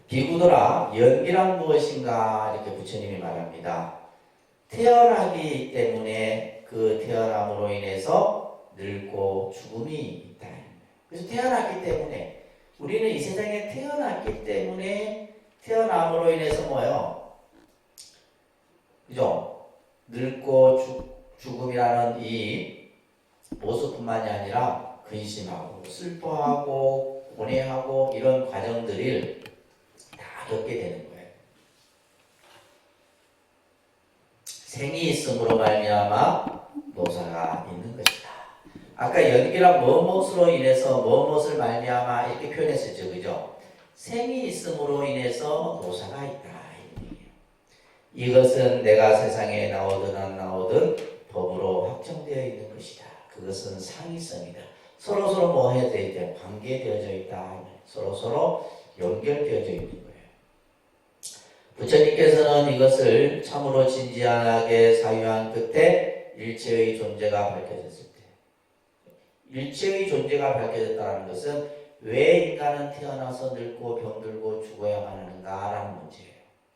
비구들아, 연기란 무엇인가? 이렇게 부처님이 말합니다. 태어나기 때문에 그 태어남으로 인해서 늙고 죽음이 있다. 그래서 태어났기 때문에 우리는 이 세상에 태어났기 때문에 태어남으로 인해서 뭐예요? 그죠? 늙고 죽음이라는 이 모습뿐만이 아니라 근심하고 슬퍼하고 고뇌하고 이런 과정들을 다 겪게 되는 거예요. 생이 있음으로 말미암아 노사가 있는 것이다. 아까 연기란 무엇으로 인해서 무엇을 말미암아 이렇게 표현했었죠, 그죠? 생이 있음으로 인해서 노사가 있다. 이것은 내가 세상에 나오든 안 나오든 법으로 확정되어 있는 것이다. 그것은 상위성이다. 서로서로 뭐 해야 되어 있다? 관계되어져 있다. 서로서로 연결되어져 있는 거예요. 부처님께서는 이것을 참으로 진지하게 사유한 끝에 일체의 존재가 밝혀졌을 때, 일체의 존재가 밝혀졌다는 것은 왜 인간은 태어나서 늙고 병들고 죽어야만 하는가라는 문제예요.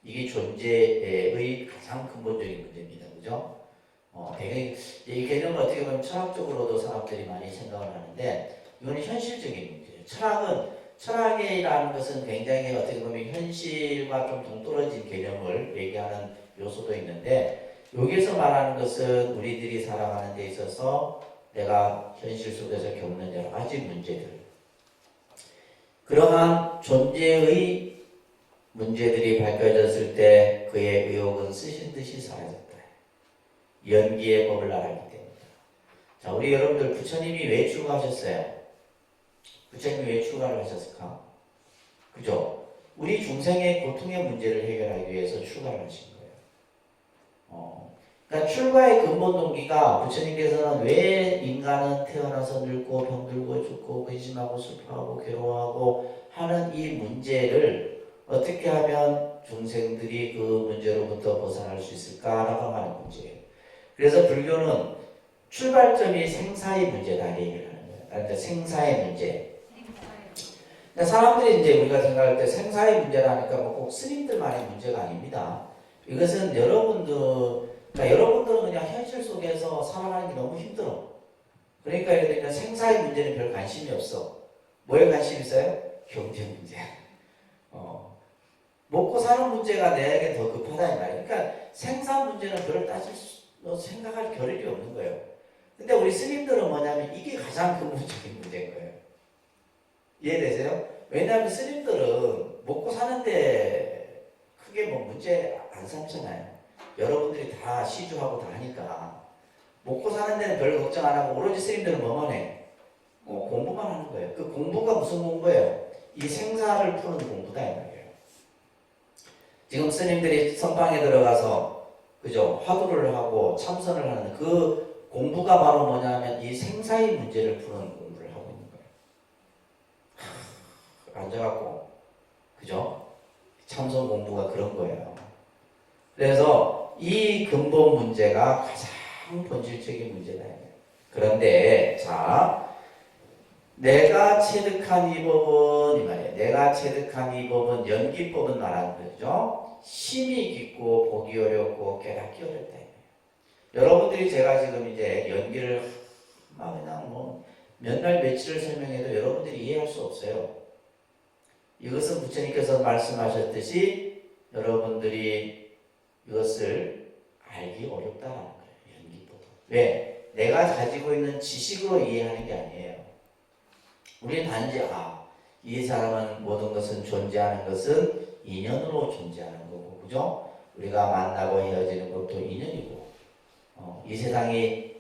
이게 존재의 가장 근본적인 문제입니다. 그죠? 이 개념을 어떻게 보면 철학적으로도 사람들이 많이 생각을 하는데 이거는 현실적인 문제예요. 철학이라는 것은 굉장히 어떻게 보면 현실과 좀 동떨어진 개념을 얘기하는 요소도 있는데 여기에서 말하는 것은 우리들이 살아가는 데 있어서 내가 현실 속에서 겪는 여러 가지 문제들, 그러한 존재의 문제들이 밝혀졌을 때 그의 의욕은 쓰신 듯이 사라졌다. 연기의 법을 알았기 때문이다. 자, 우리 여러분들 부처님이 왜 출가하셨어요? 부처님이 왜 출가를 하셨을까? 그죠? 우리 중생의 고통의 문제를 해결하기 위해서 출가를 하신 거예요. 그러니까 출가의 근본 동기가 부처님께서는 왜 인간은 태어나서 늙고 병들고 죽고 근심하고 슬퍼하고 괴로워하고 하는 이 문제를 어떻게 하면 중생들이 그 문제로부터 벗어날 수 있을까라고 하는 문제예요. 그래서 불교는 출발점이 생사의 문제다 얘기를 하는 거예요. 그러니까 생사의 문제. 그러니까 사람들이 이제 우리가 생각할 때 생사의 문제라니까 뭐 꼭 스님들만의 문제가 아닙니다. 이것은 그러니까 여러분들은 그냥 현실 속에서 살아가는 게 너무 힘들어. 그러니까 예를 들면 생사의 문제는 별 관심이 없어. 뭐에 관심 있어요? 경제 문제. 먹고 사는 문제가 내게 더 급하다 이 말이에요. 그러니까 생사 문제는 별로 생각할 겨를이 없는 거예요. 근데 우리 스님들은 뭐냐면 이게 가장 근본적인 문제인 거예요. 이해되세요? 왜냐하면 스님들은 먹고 사는데 크게 뭐 문제 안 삼잖아요. 여러분들이 다 시주하고 다 하니까 먹고 사는 데는 별 걱정 안 하고 오로지 스님들은 뭐만 해? 공부만 하는 거예요. 그 공부가 무슨 공부예요? 이 생사를 푸는 공부다 이 말이에요. 지금 스님들이 선방에 들어가서 그죠? 화두를 하고 참선을 하는 그 공부가 바로 뭐냐면 이 생사의 문제를 푸는 공부를 하고 있는 거예요. 앉아갖고 그죠? 참선 공부가 그런 거예요. 그래서 이 근본 문제가 가장 본질적인 문제다. 그런데 자, 내가 체득한 이 법은 이 말이에요. 내가 체득한 이 법은 연기법은 말하는 거죠. 심이 깊고 보기 어렵고 깨닫기 어렵다. 여러분들이 제가 지금 이제 연기를 막 그냥 뭐 몇 날 며칠을 설명해도 여러분들이 이해할 수 없어요. 이것은 부처님께서 말씀하셨듯이 여러분들이 이것을 알기 어렵다는 거예요. 연기법. 왜? 내가 가지고 있는 지식으로 이해하는 게 아니에요. 우리는 단지 이 사람은 모든 것은 존재하는 것은 인연으로 존재하는 거고, 그죠? 우리가 만나고 헤어지는 것도 인연이고, 이 세상이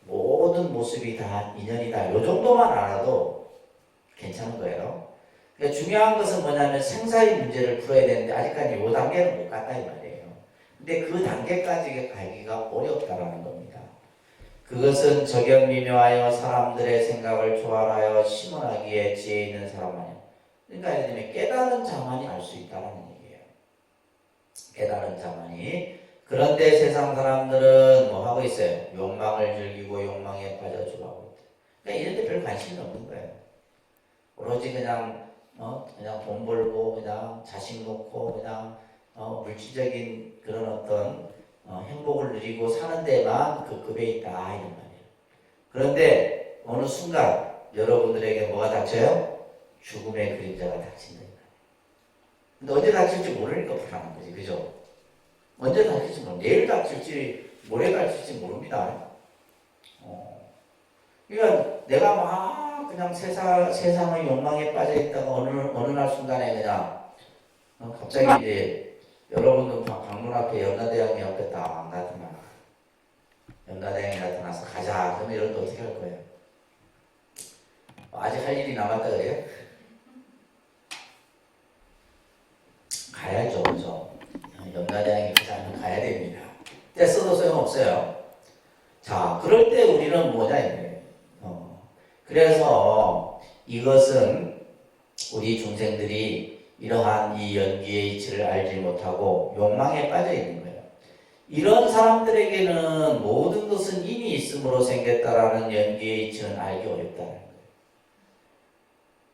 모든 모습이 다 인연이다. 요 정도만 알아도 괜찮은 거예요. 그러니까 중요한 것은 뭐냐면 생사의 문제를 풀어야 되는데 아직까지 요 단계는 못 갔다 이 말이에요. 근데 그 단계까지 가기가 어렵다라는 겁니다. 그것은 적용미묘하여 사람들의 생각을 조활하여 심원하기에 지혜 있는 사람만이. 그러니까 예를 들면 깨달은 자만이 알 수 있다는 얘기예요. 깨달은 자만이. 그런데 세상 사람들은 뭐 하고 있어요? 욕망을 즐기고 욕망에 빠져 죽어가고 있다. 그러니까 이런 데 별 관심이 없는 거예요. 오로지 그냥 돈 벌고 그냥 자식 놓고 그냥 물질적인 그런 어떤 행복을 누리고 사는 데만 그 급에 있다 이런 말이에요. 그런데 어느 순간 여러분들에게 뭐가 닥쳐요? 죽음의 그림자가 닥친다. 근데 언제 닥칠지 모르니까 불안한 거지, 그죠? 언제 닥칠지 모르 내일 닥칠지 모레 닥칠지 모릅니다. 그러니까 내가 막 그냥 세상의 욕망에 빠져 있다가 어느 날 순간에 그냥 갑자기 이제 여러분들 방문 앞에 연가대왕이 옆에 딱 나타나. 연가대왕이 나타나서 가자. 그러면 이럴 때 어떻게 할 거예요? 아직 할 일이 남았다 그래요? 가야죠, 그죠? 연가대왕이 가자면 가야 됩니다. 떼써도 소용없어요. 자, 그럴 때 우리는 뭐냐 이거예요. 그래서 이것은 우리 중생들이 이러한 이 연기의 이치를 알지 못하고 욕망에 빠져 있는 거예요. 이런 사람들에게는 모든 것은 이미 있음으로 생겼다라는 연기의 이치는 알기 어렵다는 거예요.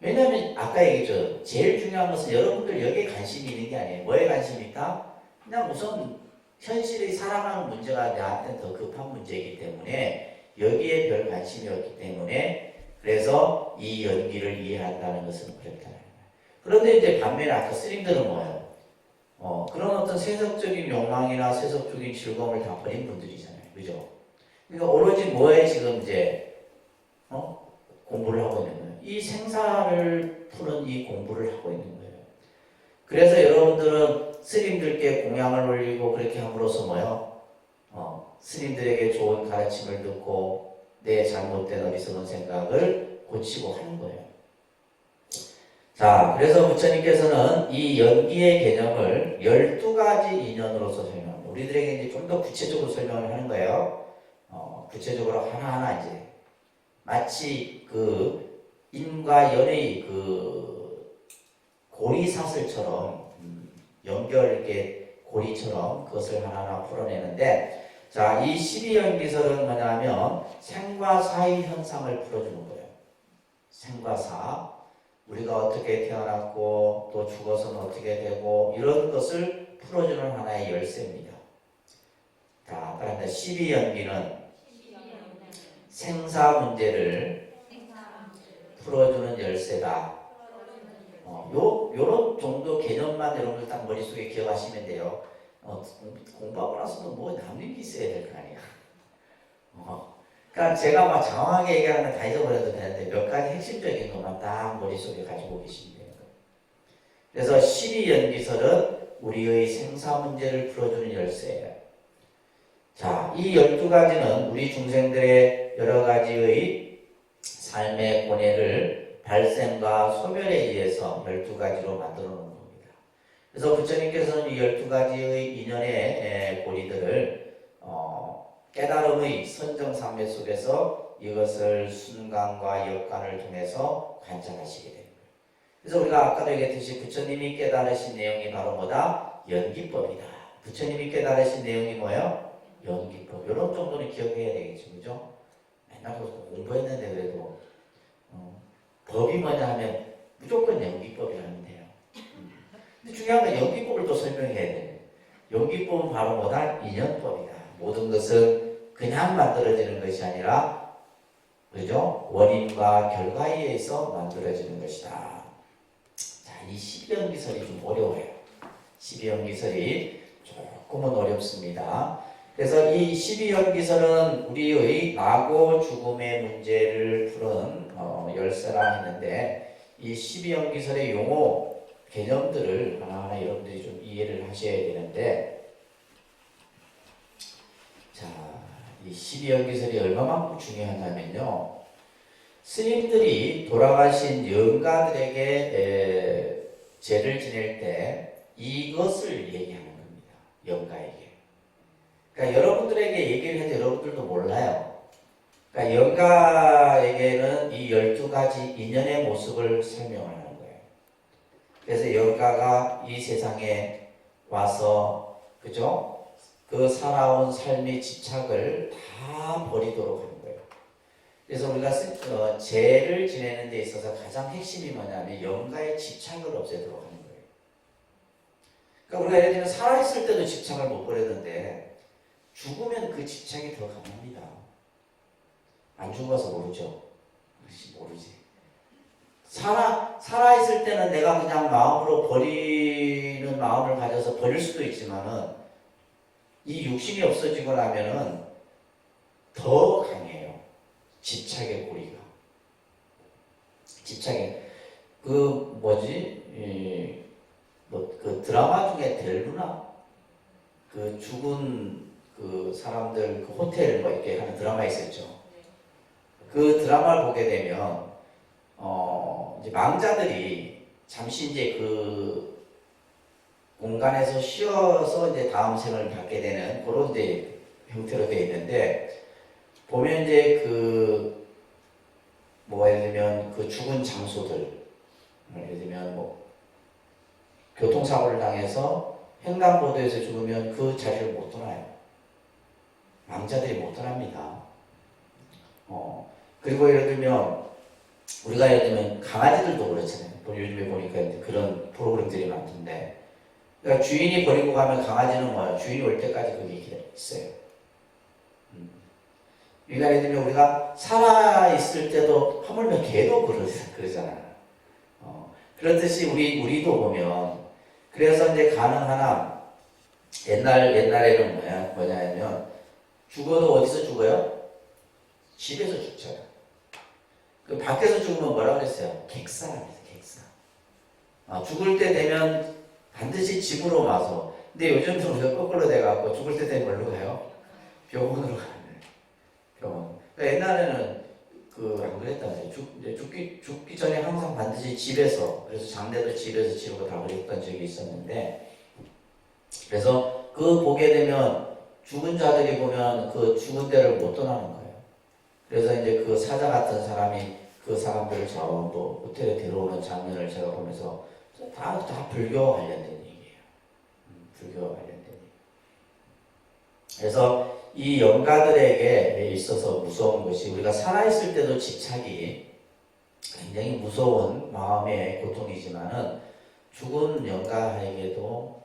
왜냐하면 아까 얘기했죠. 제일 중요한 것은 여러분들 여기에 관심이 있는 게 아니에요. 뭐에 관심이 있다? 그냥 우선 현실의 살아가는 문제가 나한테는 더 급한 문제이기 때문에 여기에 별 관심이 없기 때문에 그래서 이 연기를 이해한다는 것은 어렵다는 거예요. 그런데 이제 반면에 아까 스님들은 뭐예요? 그런 어떤 세속적인 욕망이나 세속적인 즐거움을 다 버린 분들이잖아요. 그죠? 그러니까 오로지 뭐에 지금 이제, 공부를 하고 있는 거예요. 이 생사를 푸는 이 공부를 하고 있는 거예요. 그래서 여러분들은 스님들께 공양을 올리고 그렇게 함으로써 뭐예요? 스님들에게 좋은 가르침을 듣고 내 잘못된 어리석은 생각을 고치고 하는 거예요. 자, 그래서 부처님께서는 이 연기의 개념을 12가지 인연으로서 설명합니다. 우리들에게 이제 좀 더 구체적으로 설명을 하는 거예요. 구체적으로 하나하나 이제 마치 그 인과 연의 그 고리사슬처럼 연결 이렇게 고리처럼 그것을 하나하나 풀어내는데 자, 이 12연기설은 뭐냐면 생과 사의 현상을 풀어주는 거예요. 생과 사, 우리가 어떻게 태어났고 또 죽어서는 어떻게 되고 이런 것을 풀어주는 하나의 열쇠입니다. 자, 그런데 12연기는 생사 문제를 풀어주는 열쇠다. 요런 정도 개념만 여러분들 딱 머릿속에 기억하시면 돼요. 공부하고 나서도 뭐 남는 게 있어야 될 거 아니야. 그러니까 제가 막 장황하게 얘기하는 건 다 잊어버려도 되는데 몇 가지 핵심적인 것만 딱 머릿속에 가지고 계시면 돼요. 그래서 12연기설은 우리의 생사 문제를 풀어주는 열쇠예요. 자, 이 12가지는 우리 중생들의 여러 가지의 삶의 고뇌를 발생과 소멸에 의해서 12가지로 만들어 놓은 겁니다. 그래서 부처님께서는 이 12가지의 인연의 고리들을 깨달음의 선정상매 속에서 이것을 순간과 역간을 통해서 관찰하시게 됩니다. 그래서 우리가 아까도 얘기했듯이 부처님이 깨달으신 내용이 바로 뭐다? 연기법이다. 부처님이 깨달으신 내용이 뭐예요? 연기법. 이런 정도는 기억해야 되겠죠. 그죠? 맨날 공부했는데 그래도 법이 뭐냐 하면 무조건 연기법이라면 돼요. 근데 중요한 건 연기법을 또 설명해야 돼요. 연기법은 바로 뭐다? 인연법이다. 모든 것은 그냥 만들어지는 것이 아니라 그죠? 원인과 결과에 의해서 만들어지는 것이다. 자, 이 12연기설이 좀 어려워요. 12연기설이 조금은 어렵습니다. 그래서 이 12연기설은 우리의 나고 죽음의 문제를 푸는 열쇠라 했는데 이 12연기설의 용어 개념들을 하나하나 여러분들이 좀 이해를 하셔야 되는데 자, 이 12연기설이 얼마만큼 중요하냐면요. 스님들이 돌아가신 영가들에게 제를 지낼 때 이것을 얘기하는 겁니다. 영가에게. 그러니까 여러분들에게 얘기를 해도 여러분들도 몰라요. 그러니까 영가에게는 이 12가지 인연의 모습을 설명하는 거예요. 그래서 영가가 이 세상에 와서 그죠? 그 살아온 삶의 집착을 다 버리도록 하는 거예요. 그래서 우리가 제를 지내는 데 있어서 가장 핵심이 뭐냐면 영가의 집착을 없애도록 하는 거예요. 그러니까 우리가 예를 들면 살아있을 때도 집착을 못 버렸는데 죽으면 그 집착이 더 강합니다. 안 죽어서 모르죠. 모르지. 살아있을 때는 내가 그냥 마음으로 버리는 마음을 가져서 버릴 수도 있지만은 이 육신이 없어지고 나면은 더 강해요. 집착의 고리가. 집착의 그 뭐지? 그 드라마 중에 델루나 그 죽은 그 사람들 그 호텔 뭐 이렇게 하는 드라마 있었죠. 그 드라마를 보게 되면 이제 망자들이 잠시 이제 그 공간에서 쉬어서 이제 다음 생을 갖게 되는 그런 이제 형태로 되어 있는데 보면 이제 그 뭐 예를 들면 그 죽은 장소들 예를 들면 뭐 교통사고를 당해서 횡단보도에서 죽으면 그 자리를 못 떠나요. 망자들이 못 떠납니다. 그리고 예를 들면 우리가 예를 들면 강아지들도 그렇잖아요. 요즘에 보니까 이제 그런 프로그램들이 많던데 그러니까 주인이 버리고 가면 강아지는 뭐야? 주인이 올 때까지 거기 있어요. 그러니까 예를 들면 우리가 살아있을 때도 하물며 개도 그러잖아요. 그렇듯이 우리도 보면 그래서 이제 가능하나 옛날에는 뭐냐면 죽어도 어디서 죽어요? 집에서 죽잖아요. 그 밖에서 죽으면 뭐라고 그랬어요? 객사랍니다. 객사. 죽을 때 되면 반드시 집으로 와서. 근데 요즘도 우리가 거꾸로 돼갖고 죽을 때 되면 뭘로 가요? 병원으로 가요. 병원. 그러니까 옛날에는 안 그랬다면서요. 죽기 전에 항상 반드시 집에서, 그래서 장례도 집에서 치르고 다 그랬던 적이 있었는데, 그래서 그 보게 되면 죽은 자들이 보면 그 죽은 데를 못 떠나는 거예요. 그래서 이제 그 사자 같은 사람이 그 사람들을 전부 호텔에 데려오는 장면을 제가 보면서 다 불교와 관련된 얘기예요. 불교와 관련된 얘기. 그래서 이 영가들에게 있어서 무서운 것이 우리가 살아있을 때도 집착이 굉장히 무서운 마음의 고통이지만은 죽은 영가에게도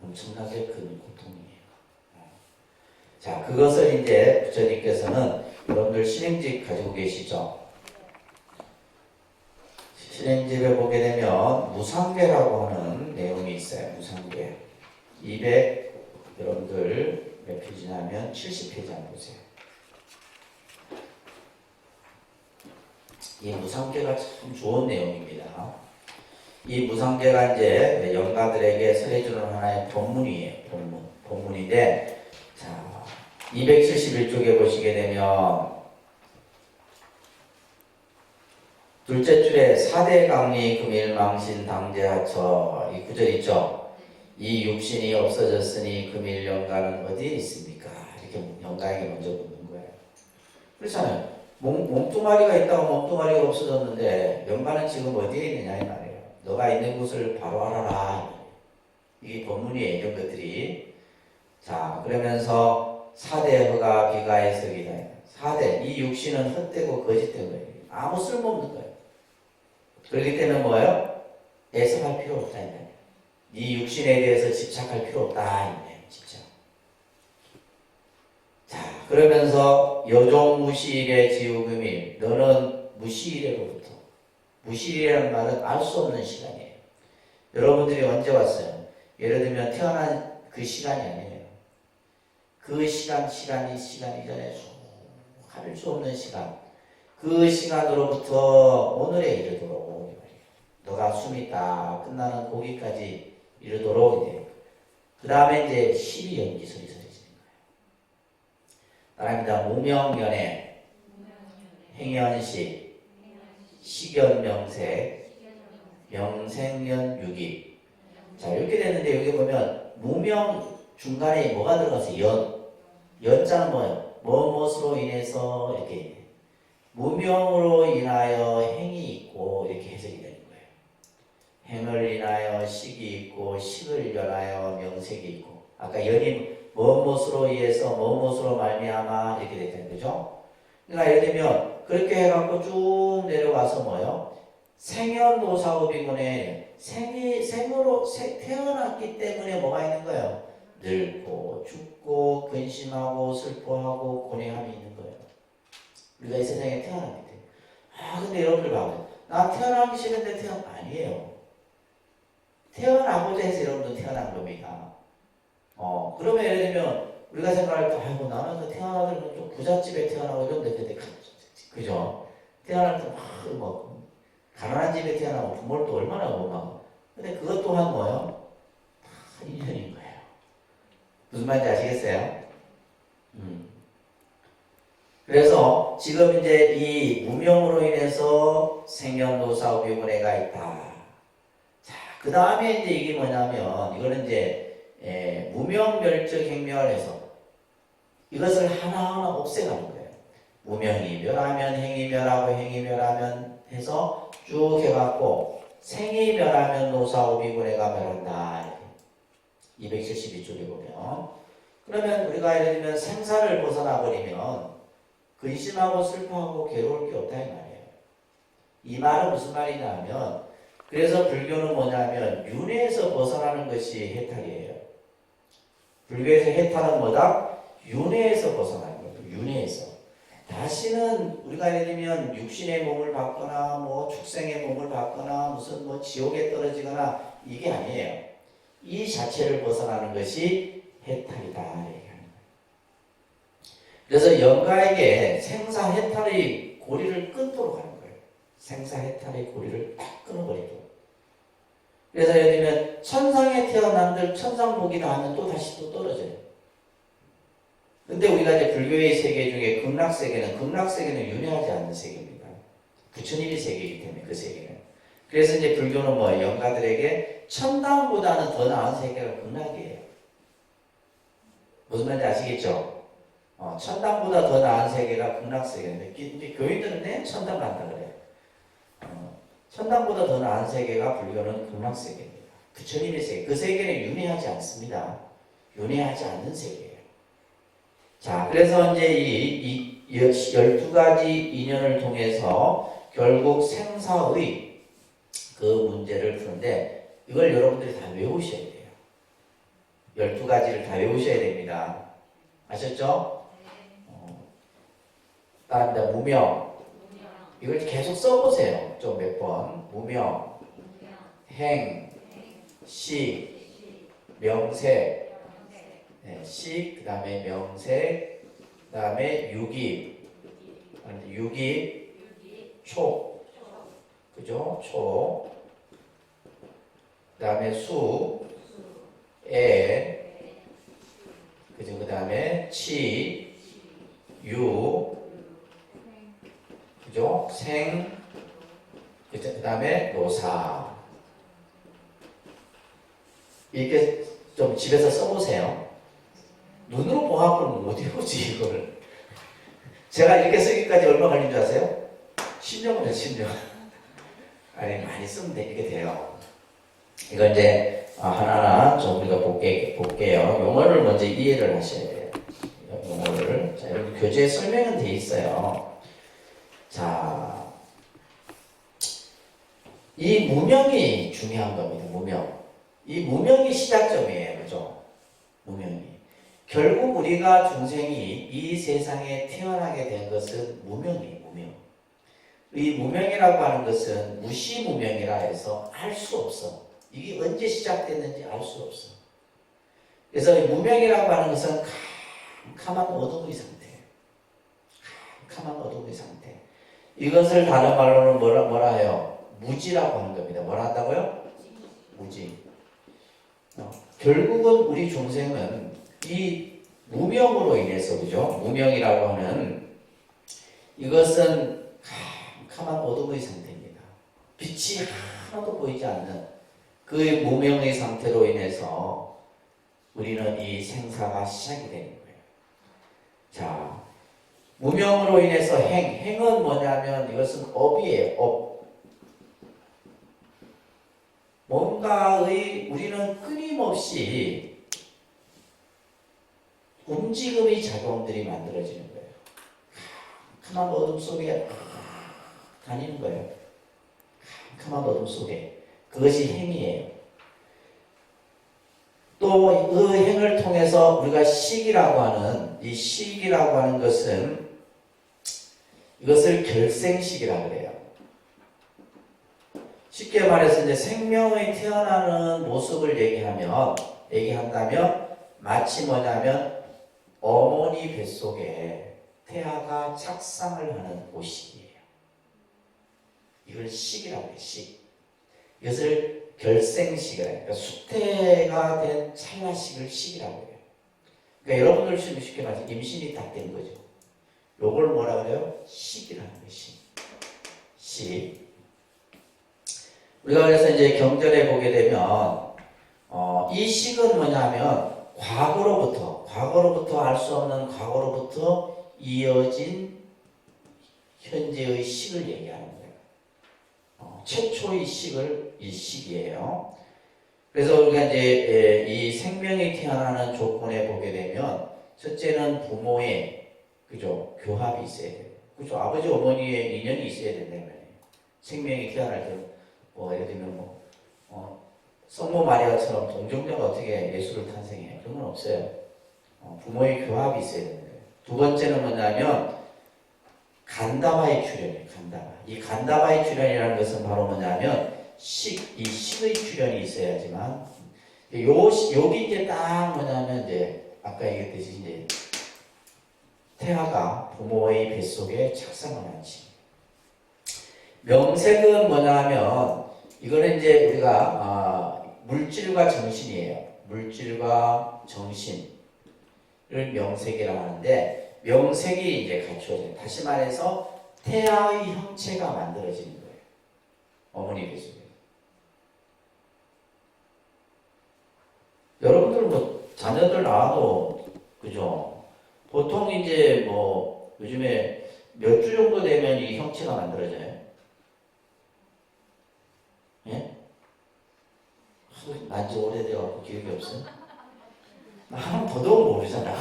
엄청나게 큰 고통이에요. 자, 그것을 이제 부처님께서는 여러분들 신행집 가지고 계시죠? 신행집에 보게 되면 무상계라고 하는 내용이 있어요. 무상계. 200 여러분들 몇 페이지냐면 70페이지 한번 보세요. 이 무상계가 참 좋은 내용입니다. 이 무상계가 이제 영가들에게 설해주는 하나의 법문이에요. 법문인데, 자, 271쪽에 보시게 되면, 둘째 줄에 사대강리 금일망신 당제하처 이 구절 있죠? 이 육신이 없어졌으니 금일 영가는 어디에 있습니까? 이렇게 영가에게 먼저 묻는 거예요. 그렇잖아요. 몸뚱아리가 있다가 몸뚱아리가 없어졌는데 연관은 지금 어디에 있느냐 이 말이에요. 너가 있는 곳을 바로 알아라. 이게 본문이에요. 이런 것들이. 자, 그러면서 사대허가 비가해석이다. 사대, 이 육신은 헛되고 거짓된 거예요. 아무 쓸모없는 거예요. 그렇기 때문에 뭐예요? 애석할 필요 없다. 이 육신에 대해서 집착할 필요 없다. 집착. 자, 그러면서 여종 무시일의 지우금이 너는 무시일에로부터. 무시일이라는 말은 알 수 없는 시간이에요. 여러분들이 언제 왔어요? 예를 들면 태어난 그 시간이 아니에요. 그 시간이 전에 할 수 없는 시간. 그 시간으로부터 오늘에 이르도록 너가 숨이 딱 끝나는 거기까지 이르도록 이제 그 다음에 이제 12연기 소리 소리지는 거예요. 따라합니다. 무명연애, 행연식, 식연명색, 명생연유기. 자, 이렇게 됐는데 여기 보면 무명 중간에 뭐가 들어가서 연자는 뭐예요? 무엇으로 인해서 이렇게 무명으로 인하여 행이 있고 이렇게 해석이 되는 거예요. 행을 인하여 식이 있고 식을 인하여 명색이 있고 아까 연이 무엇으로 인해서 무엇으로 말미암아 이렇게 되는 거죠. 그러니까 예를 들면 그렇게 해갖고 쭉 내려와서 뭐예요? 생연노사업이군에 생으로 태어났기 때문에 뭐가 있는 거예요? 늙고 죽고 근심하고 슬퍼하고 고뇌함이 있는 거예요. 우리가 이 세상에 태어났기 때문에. 근데 여러분들 봐요. 나 태어나기 싫은데 아니에요. 태어나고자 해서 여러분들 태어난 겁니다. 그러면 예를 들면 우리가 생각할 때 아이고 나는 태어나면 좀 부잣집에 태어나고 이런데 근데 그죠? 태어날 때 막 가난한 집에 태어나고 부모를 또 얼마나 고마워. 근데 그것 또한 뭐예요? 다 인연인 거예요. 무슨 말인지 아시겠어요? 그래서 지금 이제 이 무명으로 인해서 생연노사오비문해가 있다. 자, 그 다음에 이제 이게 뭐냐면 이거는 이제 무명멸적 행멸해서 이것을 하나하나 없애가는 거예요. 무명이 멸하면 행이 멸하고 행이 멸하면 해서 쭉 해갖고 생이 멸하면 노사오비문해가 멸한다. 272쪽에 보면 그러면 우리가 예를 들면 생사를 벗어나 버리면 근심하고 슬퍼하고 괴로울 게 없다 이 말이에요. 이 말은 무슨 말이냐면 그래서 불교는 뭐냐면 윤회에서 벗어나는 것이 해탈이에요. 불교에서 해탈은 뭐다? 윤회에서 벗어나는 거예요. 윤회에서 다시는 우리가 예를 들면 육신의 몸을 받거나 뭐 축생의 몸을 받거나 무슨 뭐 지옥에 떨어지거나 이게 아니에요. 이 자체를 벗어나는 것이 해탈이다. 그래서 영가에게 생사 해탈의 고리를 끊도록 하는 거예요. 생사 해탈의 고리를 딱 끊어버리도록. 그래서 예를 들면 천상에 태어난들 천상복이다 하면 또 다시 또 떨어져요. 근데 우리가 이제 불교의 세계 중에 극락세계는 윤회하지 않는 세계입니다. 부처님의 세계이기 때문에 그 세계는. 그래서 이제 불교는 뭐 영가들에게 천당보다는 더 나은 세계가 극락이에요. 무슨 말인지 아시겠죠? 천당보다 더 나은 세계가 극락세계인데 이제 교인들은 천당 간다 그래요. 천당보다 더 나은 세계가 불교는 극락세계입니다. 부처님의 세계. 그 세계는 윤회하지 않습니다. 윤회하지 않는 세계예요. 자, 그래서 이제 이 12가지 인연을 통해서 결국 생사의 그 문제를 푸는데 이걸 여러분들이 다 외우셔야 돼요. 12가지를 다 외우셔야 됩니다. 아셨죠? 다음에 무명. 이걸 계속 써보세요. 좀 몇 번. 무명, 행, 식, 명색, 식, 그 다음에 명색, 그 다음에 유기, 촉, 그죠? 촉, 그 다음에 수, 그죠? 그 다음에 치, 유, 그죠? 생, 그 다음에 노사. 이렇게 좀 집에서 써보세요. 눈으로 보아보면 못 외우지, 이거를. 제가 이렇게 쓰기까지 얼마 걸린 줄 아세요? 10년 걸려, 10년. 아니, 많이 쓰면 이렇게 돼요. 이거 이제 하나하나 좀 우리가 볼게요. 용어를 먼저 이해를 하셔야 돼요. 용어를. 자, 여기 교재에 설명은 돼 있어요. 자, 이 무명이 중요한 겁니다. 무명. 이 무명이 시작점이에요. 그죠? 무명이. 결국 우리가 중생이 이 세상에 태어나게 된 것은 무명이에요. 무명. 이 무명이라고 하는 것은 무시무명이라 해서 알 수 없어. 이게 언제 시작됐는지 알 수 없어. 그래서 이 무명이라고 하는 것은 캄캄한 어둠의 상태. 캄캄한 어둠의 상태. 이것을 다른 말로는 뭐라 해요? 무지라고 하는 겁니다. 뭐라 한다고요? 무지. 결국은 우리 중생은 이 무명으로 인해서, 그죠? 무명이라고 하는 이것은 캄캄한 어둠의 상태입니다. 빛이 하나도 보이지 않는 그 무명의 상태로 인해서 우리는 이 생사가 시작이 되는 거예요. 자, 무명으로 인해서 행은 뭐냐면 이것은 업이에요. 업. 뭔가의 우리는 끊임없이 움직임의 작용들이 만들어지는 거예요. 캄캄한 어둠 속에 다니는 거예요. 캄캄한 어둠 속에. 그것이 행이에요. 또 그 행을 통해서 우리가 식이라고 하는 이 식이라고 하는 것은 이것을 결생식이라고 그래요. 쉽게 말해서 이제 생명의 태어나는 모습을 얘기한다면 마치 뭐냐면 어머니 뱃속에 태아가 착상을 하는 모식이에요. 이걸 식이라고 해요. 식. 이것을 결생식이라 해요. 그러니까 수태가 된 찰나식을 식이라고 해요. 그러니까 여러분들 쉽게 말해서 임신이 다 된 거죠. 요걸 뭐라 그래요? 식이라는 거예요. 식. 우리가 그래서 이제 경전에 보게 되면 이 식은 뭐냐면 과거로부터 알 수 없는 과거로부터 이어진 현재의 식을 얘기하는 거예요. 최초의 식을 이 식이에요. 그래서 우리가 이제 이 생명이 태어나는 조건에 보게 되면 첫째는 부모의 그죠 교합이 있어야 돼요. 그죠 아버지 어머니의 인연이 있어야 된다는 거예요. 생명이 태어날 때 예를 들면 성모 마리아처럼 동정녀가 어떻게 예수를 탄생해요? 그런 건 없어요. 부모의 교합이 있어야 되는 거예요. 두 번째는 뭐냐면 간다바의 출현이에요. 이 간다바의 출현이라는 것은 바로 뭐냐면 이 식의 출현이 있어야지만 여기 이제 딱 뭐냐면 이제 아까 얘기했듯이 이제 태아가 부모의 뱃속에 착상을 하지. 명색은 뭐냐면 이거는 이제 우리가 물질과 정신이에요. 물질과 정신을 명색이라고 하는데 명색이 이제 갖추어져요. 다시 말해서 태아의 형체가 만들어지는 거예요. 어머니 뱃속에. 여러분들 뭐 자녀들 낳아도 그죠? 보통 이제 뭐 요즘에 몇 주 정도 되면 이 형체가 만들어져요. 예? 난지 오래돼갖고 기억이 없어요. 나는 더더욱 모르잖아.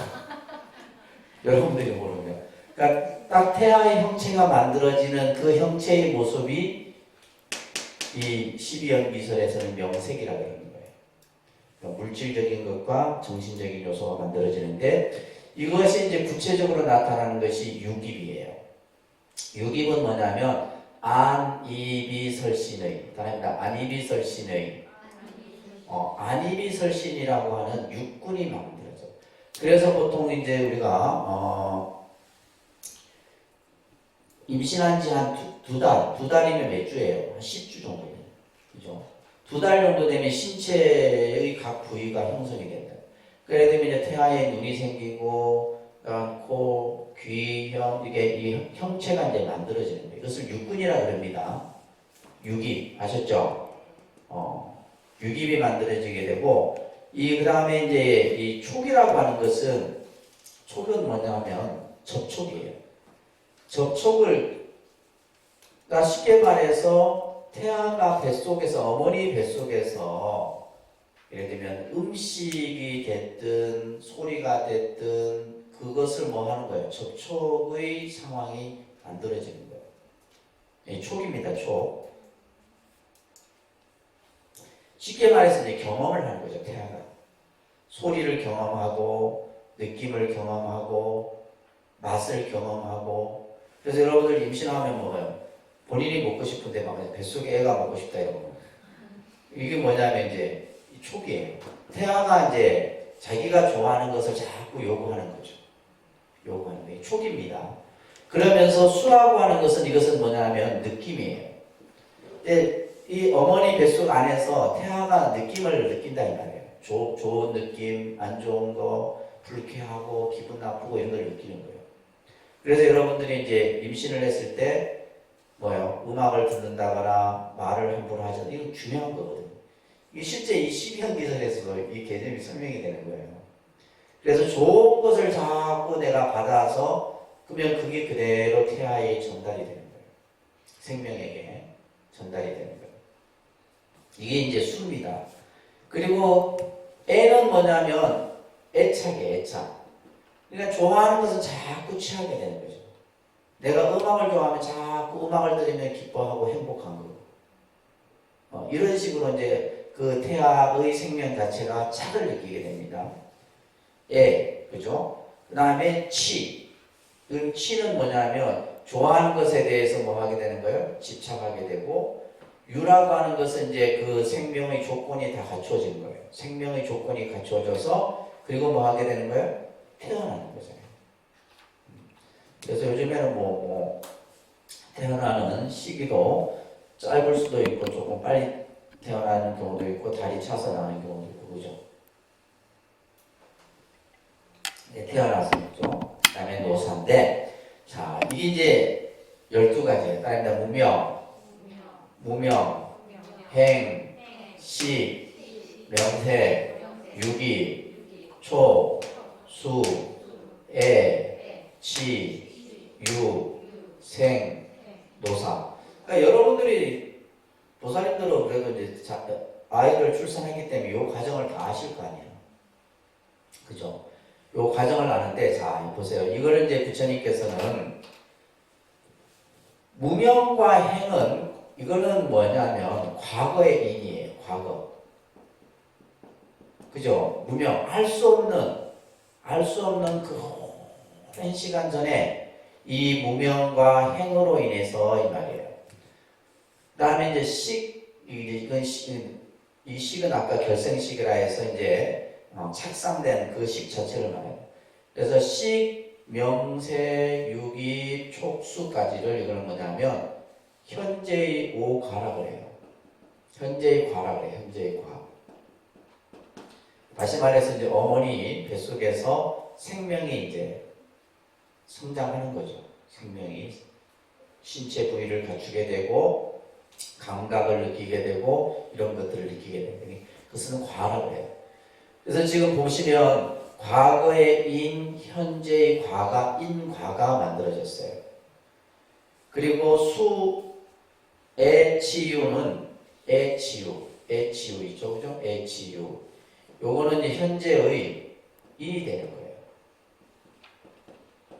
여러분들이 모르면. 그러니까 딱 태아의 형체가 만들어지는 그 형체의 모습이 이 12연기설에서는 명색이라고 하는 거예요. 그러니까 물질적인 것과 정신적인 요소가 만들어지는데 이것이 이제 구체적으로 나타나는 것이 육입이에요. 육입은 뭐냐면 안이비설신의, 다릅니다. 안이비설신의, 안이비설신이라고 하는 육군이 만들어져. 그래서 보통 이제 우리가 임신한 지 한 두 달이면 몇 주예요? 한 10주 정도 돼요. 그죠? 2달 정도 되면 신체의 각 부위가 형성이 된다. 그래 되면 이제 태아에 눈이 생기고, 코, 귀, 형, 이게 이 형체가 이제 만들어지는 거예요. 이것을 육군이라 그럽니다. 육입, 아셨죠? 육입이 만들어지게 되고, 그 다음에 이제 이 촉이라고 하는 것은, 촉은 뭐냐면 접촉이에요. 접촉을, 그러니까 쉽게 말해서 태아가 뱃속에서, 어머니 뱃속에서 예를 들면 음식이 됐든 소리가 됐든 그것을 뭐 하는 거예요? 접촉의 상황이 만들어지는 거예요. 이 촉입니다. 촉. 쉽게 말해서 이제 경험을 하는 거죠. 태아가 소리를 경험하고 느낌을 경험하고 맛을 경험하고. 그래서 여러분들 임신하면 뭐예요? 본인이 먹고 싶은데 막 뱃속에 애가 먹고 싶다 이런 거. 이게 뭐냐면 이제 이 촉이에요. 태아가 이제 자기가 좋아하는 것을 자꾸 요구하는 거죠. 요구하는 게 촉입니다. 그러면서 수라고 하는 것은 이것은 뭐냐면 느낌이에요. 근데 이 어머니 뱃속 안에서 태아가 느낌을 느낀다 이 말이에요. 좋은 느낌, 안 좋은 거, 불쾌하고 기분 나쁘고 이런 걸 느끼는 거예요. 그래서 여러분들이 이제 임신을 했을 때 뭐요? 음악을 듣는다거나 말을 함부로 하잖아요. 이거 중요한 거거든요. 이게 실제 이 십이형기설에서도 이 개념이 설명이 되는 거예요. 그래서 좋은 것을 자꾸 내가 받아서 그러면 그게 그대로 태아에 전달이 되는 거예요. 생명에게 전달이 되는 거예요. 이게 이제 수입니다. 그리고 애는 뭐냐면 애착이에요. 애착. 그러니까 좋아하는 것은 자꾸 취하게 되는 거죠. 내가 음악을 좋아하면 자꾸 음악을 들으면 기뻐하고 행복한 거. 이런 식으로 이제 그 태아의 생명 자체가 착을 느끼게 됩니다. 그죠? 그 다음에 치. 치는 뭐냐면 좋아하는 것에 대해서 뭐 하게 되는 거예요? 집착하게 되고, 유라고 하는 것은 이제 그 생명의 조건이 다 갖춰진 거예요. 생명의 조건이 갖춰져서 그리고 뭐 하게 되는 거예요? 태어나는 거잖아요. 그래서 요즘에는 태어나는 시기도 짧을 수도 있고 조금 빨리 태어나는 경우도 있고 다리 차서 나는 경우도 있고 그죠? 네, 태어나서 있죠. 그 다음에 노사인데, 자, 이게 이제 12가지예요. 따릅니다. 무명, 행, 식, 명세, 유기, 초, 수, 애, 치, 유, 생, 노사. 그러니까 여러분들이 도사님들은 그래도 이제 아이를 출산했기 때문에 이 과정을 다 아실 거 아니에요. 그죠? 이 과정을 아는데, 자, 보세요. 이거를 이제 부처님께서는 무명과 행은 이거는 뭐냐면 과거의 인이에요. 과거. 그죠? 무명. 알 수 없는 그 오랜 시간 전에 이 무명과 행으로 인해서 이 말이에요. 그 다음에 이제 이 식은 아까 결생식이라 해서 이제 착상된 그 식 자체를 말해요. 그래서 식, 명세, 유기, 촉수까지를 이걸 뭐냐면 현재의 오과라고 해요. 현재의 과라고 해요. 현재의 과. 다시 말해서 이제 어머니 뱃속에서 생명이 이제 성장하는 거죠. 생명이 신체 부위를 갖추게 되고 감각을 느끼게 되고 이런 것들을 느끼게 되고 그것은 과라고 해요. 그래서 지금 보시면 과거의 인, 현재의 과가, 인과가 만들어졌어요. 그리고 애치유는 애치유 있죠, 그죠? 애치유. 요거는 이제 현재의 인이 되는 거예요.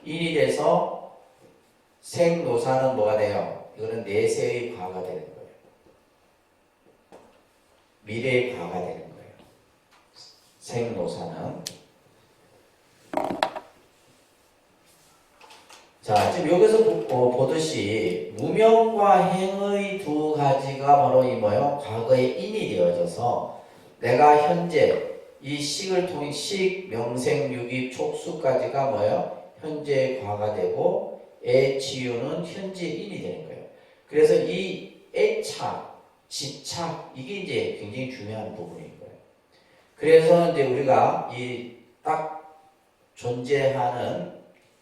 인이 돼서 생노사는 뭐가 돼요? 이거는 내세의 과가 되는 거예요. 미래의 과가 되는 거예요. 생노사는. 자, 지금 여기서 보듯이 무명과 행의 두 가지가 바로 이 뭐예요? 과거의 인이 되어져서 내가 현재 이 식을 통해 식, 명생, 유기, 촉수까지가 뭐예요? 현재의 과가 되고 애치유는 현재의 인이 되는 거예요. 그래서 이 애착, 집착 이게 이제 굉장히 중요한 부분인 거예요. 그래서 이제 우리가 이 딱 존재하는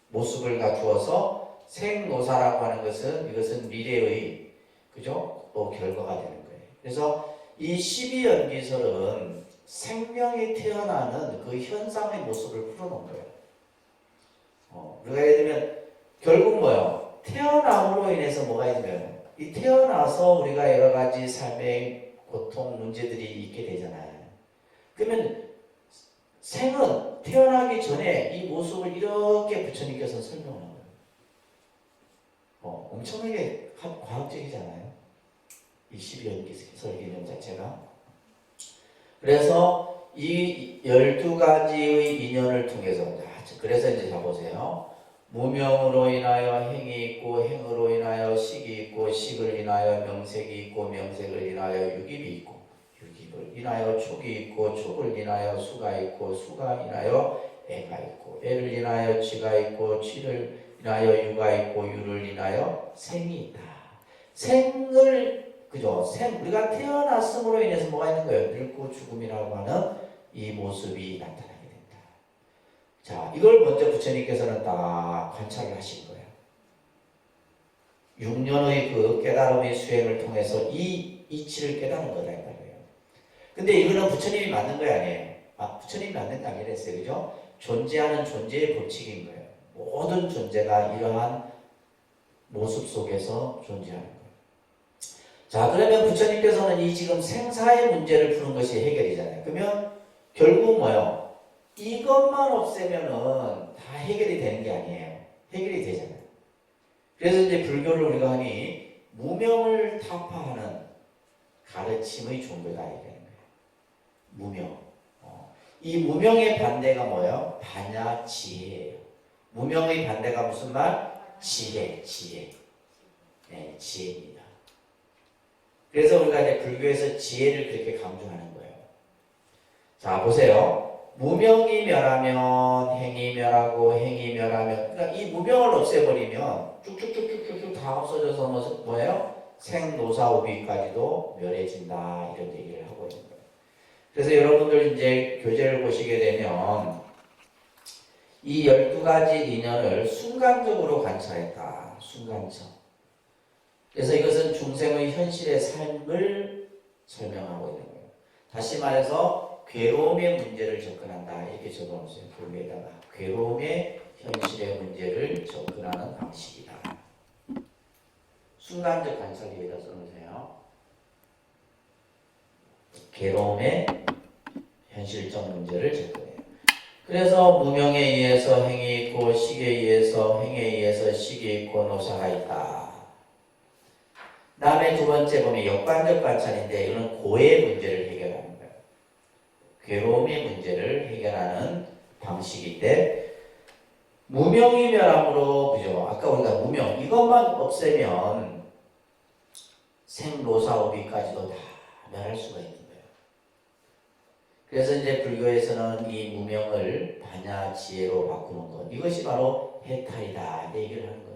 모습을 갖추어서 생노사라고 하는 것은 이것은 미래의 그죠? 또 결과가 되는 거예요. 그래서 이 12연기설은 생명이 태어나는 그 현상의 모습을 풀어놓은 거예요. 우리가 예를 들면 결국 뭐예요? 태어남으로 인해서 뭐가 있냐면 이 태어나서 우리가 여러 가지 삶의 고통, 문제들이 있게 되잖아요. 그러면 생은 태어나기 전에 이 모습을 이렇게 부처님께서 설명하는 거예요. 엄청나게 과학적이잖아요. 이 12연기 설계념 자체가. 그래서 이 12가지의 인연을 통해서, 그래서 이제 자 보세요. 무명으로 인하여 행이 있고, 행으로 인하여 식이 있고, 식을 인하여 명색이 있고, 명색을 인하여 유깁이 있고, 유깁을 인하여 촉이 있고, 촉을 인하여 수가 있고, 수가 인하여 애가 있고, 애를 인하여 치가 있고, 치를 인하여 유가 있고, 유를 인하여 생이 있다. 생을, 그죠? 우리가 태어났음으로 인해서 뭐가 있는 거예요? 늙고 죽음이라고 하는 이 모습이 나타나게 된다. 자, 이걸 먼저 부처님께서는 딱 관찰을 하신 거예요. 6년의 그 깨달음의 수행을 통해서 이 이치를 깨달은 거다. 근데 이거는 부처님이 만든 거 아니에요. 부처님이 만든 게 아니랬어요. 그죠? 존재하는 존재의 법칙인 거예요. 모든 존재가 이러한 모습 속에서 존재하는 거예요. 자, 그러면 부처님께서는 이 지금 생사의 문제를 푸는 것이 해결이잖아요. 그러면 결국 뭐요? 이것만 없애면은 다 해결이 되는 게 아니에요. 해결이 되잖아요. 그래서 이제 불교를 우리가 하니 무명을 타파하는 가르침의 종교다 이게. 무명. 이 무명의 반대가 뭐예요? 반야 지혜예요. 무명의 반대가 무슨 말? 지혜. 네, 지혜입니다. 그래서 우리가 이제 불교에서 지혜를 그렇게 강조하는 거예요. 자, 보세요. 무명이 멸하면 행이 멸하고 행이 멸하면, 그러니까 이 무명을 없애버리면 쭉쭉쭉쭉쭉 다 없어져서 뭐예요? 생노사 오비까지도 멸해진다 이런 얘기를 하고 있는 거예요. 그래서 여러분들 이제 교재를 보시게 되면 이 12가지 인연을 순간적으로 관찰했다. 순간적. 그래서 이것은 중생의 현실의 삶을 설명하고 있는 거예요. 다시 말해서 괴로움의 문제를 접근한다. 이렇게 적어놓으세요. 불교에다가. 괴로움의 현실의 문제를 접근하는 방식이다. 순간적 관찰 위에다 써놓으세요. 괴로움의 현실적 문제를 접근해요. 그래서 무명에 의해서 행이 있고 식에 의해서 행에 의해서 식이 있고 노사가 있다. 다음에 두 번째 보면 역관적 관찰인데 이거는 고의 문제를 해결하는 거예요. 괴로움의 문제를 해결하는 방식인데 무명이 멸함으로 그죠? 아까 우리가 무명 이것만 없애면 생노사오비까지도 다 멸할 수가 있는 거예요. 그래서 이제 불교에서는 이 무명을 반야지혜로 바꾸는 것 이것이 바로 해탈이다 얘기를 하는 거예요.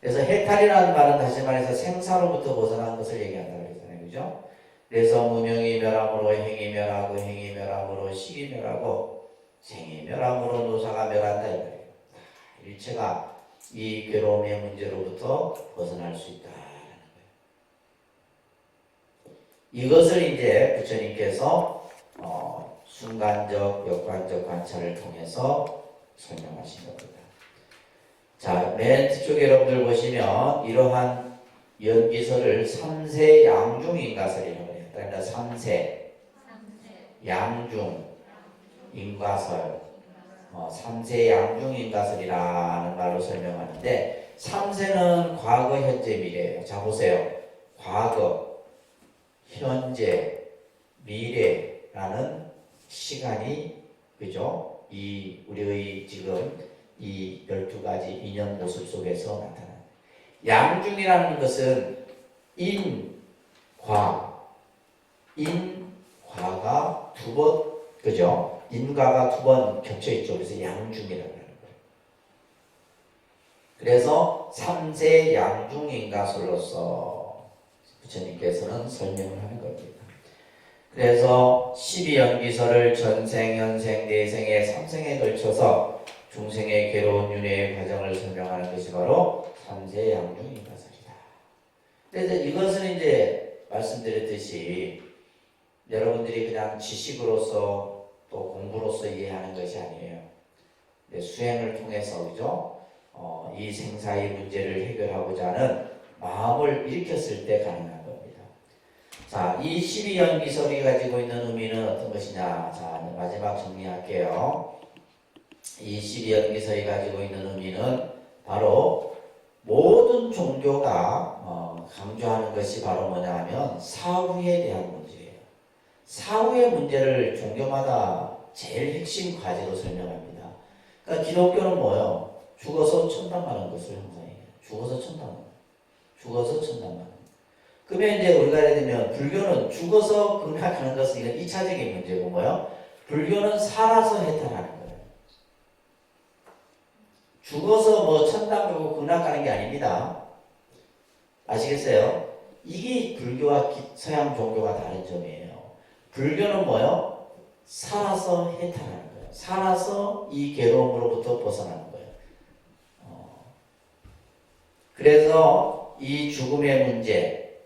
그래서 해탈이라는 말은 다시 말해서 생사로부터 벗어난 것을 얘기한다고 그랬잖아요. 그죠? 그래서 무명이 멸함으로 행이 멸하고 행이 멸함으로 식이 멸하고 생이 멸함으로 노사가 멸한다 이 말이에요. 일체가 이 괴로움의 문제로부터 벗어날 수 있다라는 거예요. 이것을 이제 부처님께서 순간적, 역관적 관찰을 통해서 설명하신 겁니다. 자, 맨 뒤쪽에 여러분들 보시면 이러한 연기설을 3세 양중인가설이라고 해요. 그러니까 3세 양중 인가설 3세 양중인가설이라는 말로 설명하는데 3세는 과거, 현재, 미래예요. 자 보세요. 과거, 현재, 미래라는 시간이 그죠? 이 우리의 지금 이 12가지 인연 모습 속에서 나타납니다. 양중이라는 것은 인과가 두 번 그죠? 인과가 두 번 겹쳐 있죠. 그래서 양중이라고 하는 거예요. 그래서 3세 양중인가설로서 부처님께서는 설명을 하는 겁니다. 그래서 12연기설을 전생, 현생, 내생의 3생에 걸쳐서 중생의 괴로운 윤회의 과정을 설명하는 것이 바로 3세 양중인가설이다. 그래서 이것은 이제 말씀드렸듯이 여러분들이 그냥 지식으로서 또 공부로서 이해하는 것이 아니에요. 수행을 통해서 그죠? 이 생사의 문제를 해결하고자 하는 마음을 일으켰을 때 가능한 겁니다. 자, 이 12연기설이 가지고 있는 의미는 어떤 것이냐? 자, 마지막 정리할게요. 이 12연기설이 가지고 있는 의미는 바로 모든 종교가 강조하는 것이 바로 뭐냐 하면 사후에 대한 문제예요. 사후의 문제를 종교마다 제일 핵심 과제로 설명합니다. 그러니까 기독교는 뭐예요? 죽어서 천당 가는 것을 항상 얘기해요. 죽어서 천당 가는 거예요. 죽어서 천당 가는 거예요. 그러면 이제 우리가 예를 들면 불교는 죽어서 극락하는 것은 이건 2차적인 문제고 뭐예요? 불교는 살아서 해탈하는 거예요. 죽어서 뭐 천당 가고 극락 가는 게 아닙니다. 아시겠어요? 이게 불교와 서양 종교가 다른 점이에요. 불교는 뭐예요? 살아서 해탈하는 거예요. 살아서 이 괴로움으로부터 벗어나는 거예요. 그래서 이 죽음의 문제,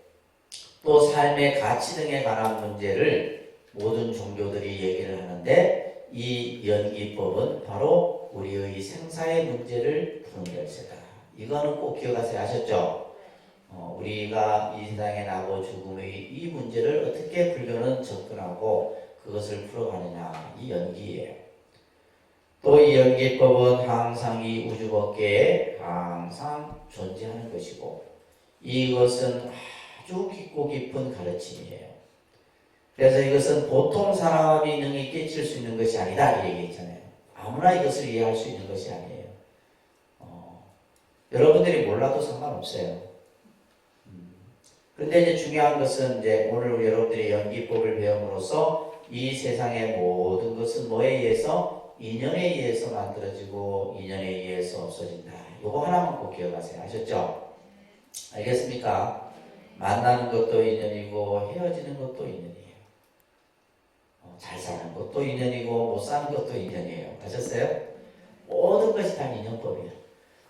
또 삶의 가치 등에 관한 문제를 모든 종교들이 얘기를 하는데 이 연기법은 바로 우리의 생사의 문제를 푸는 열쇠다. 이거는 꼭 기억하세요. 아셨죠? 우리가 이 세상에 나고 죽음의 이 문제를 어떻게 불교는 접근하고 그것을 풀어가느냐, 이 연기예요. 또 이 연기법은 항상 이 우주법계에 항상 존재하는 것이고 이것은 아주 깊고 깊은 가르침이에요. 그래서 이것은 보통 사람이 능히 깨칠 수 있는 것이 아니다 이 얘기했잖아요. 아무나 이것을 이해할 수 있는 것이 아니에요. 여러분들이 몰라도 상관없어요. 그런데 이제 중요한 것은 이제 오늘 우리 여러분들이 연기법을 배움으로써 이 세상의 모든 것은 뭐에 의해서? 인연에 의해서 만들어지고 인연에 의해서 없어진다. 요거 하나만 꼭 기억하세요. 아셨죠? 알겠습니까? 만나는 것도 인연이고 헤어지는 것도 인연이에요. 잘 사는 것도 인연이고 못 사는 것도 인연이에요. 아셨어요? 모든 것이 다 인연법이에요.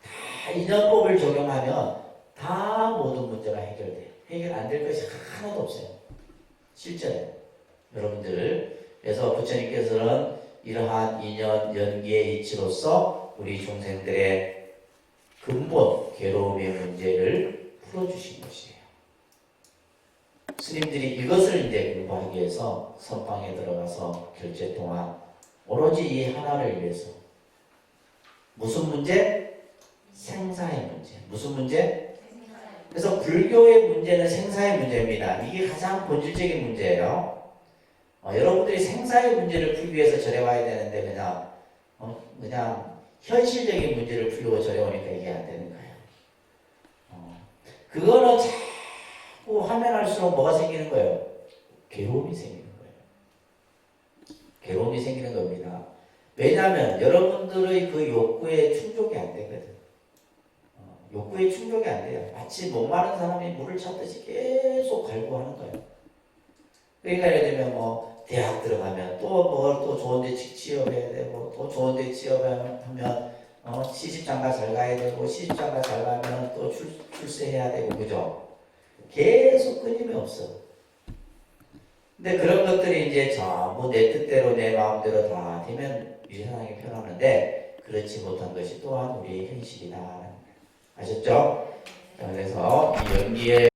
다 인연법을 적용하면 다 모든 문제가 해결돼요. 해결 안 될 것이 하나도 없어요. 실제로 여러분들 그래서 부처님께서는 이러한 인연 연기의 이치로서 우리 중생들의 근본 괴로움의 문제를 풀어주신 것이에요. 스님들이 이것을 이제 공부하기 위해서 선방에 들어가서 결제 동안 오로지 이 하나를 위해서 무슨 문제? 생사의 문제. 무슨 문제? 그래서 불교의 문제는 생사의 문제입니다. 이게 가장 본질적인 문제예요. 여러분들이 생사의 문제를 풀기 위해서 절에 와야 되는데 그냥 현실적인 문제를 풀려고 절에 오니까 이게 안 되는 거예요. 그거는 자꾸 하면 할수록 뭐가 생기는 거예요? 괴로움이 생기는 거예요. 괴로움이 생기는 겁니다. 왜냐하면 여러분들의 그 욕구에 충족이 안 되거든. 욕구에 충족이 안 돼요. 마치 목마른 사람이 물을 찾듯이 계속 갈구하는 거예요. 그러니까 예를 들면 뭐 대학 들어가면 또 좋은 데 취업해야 되고 또 좋은 데 취업하면 시집장가 잘 가야 되고 시집장가 잘 가면 또 출세해야 되고 그죠? 계속 끊임이 없어. 근데 그런 것들이 이제 전부 내 뜻대로 내 마음대로 다 되면 이 세상이 편하는데 그렇지 못한 것이 또한 우리의 현실이다. 아셨죠? 그래서 이 연기의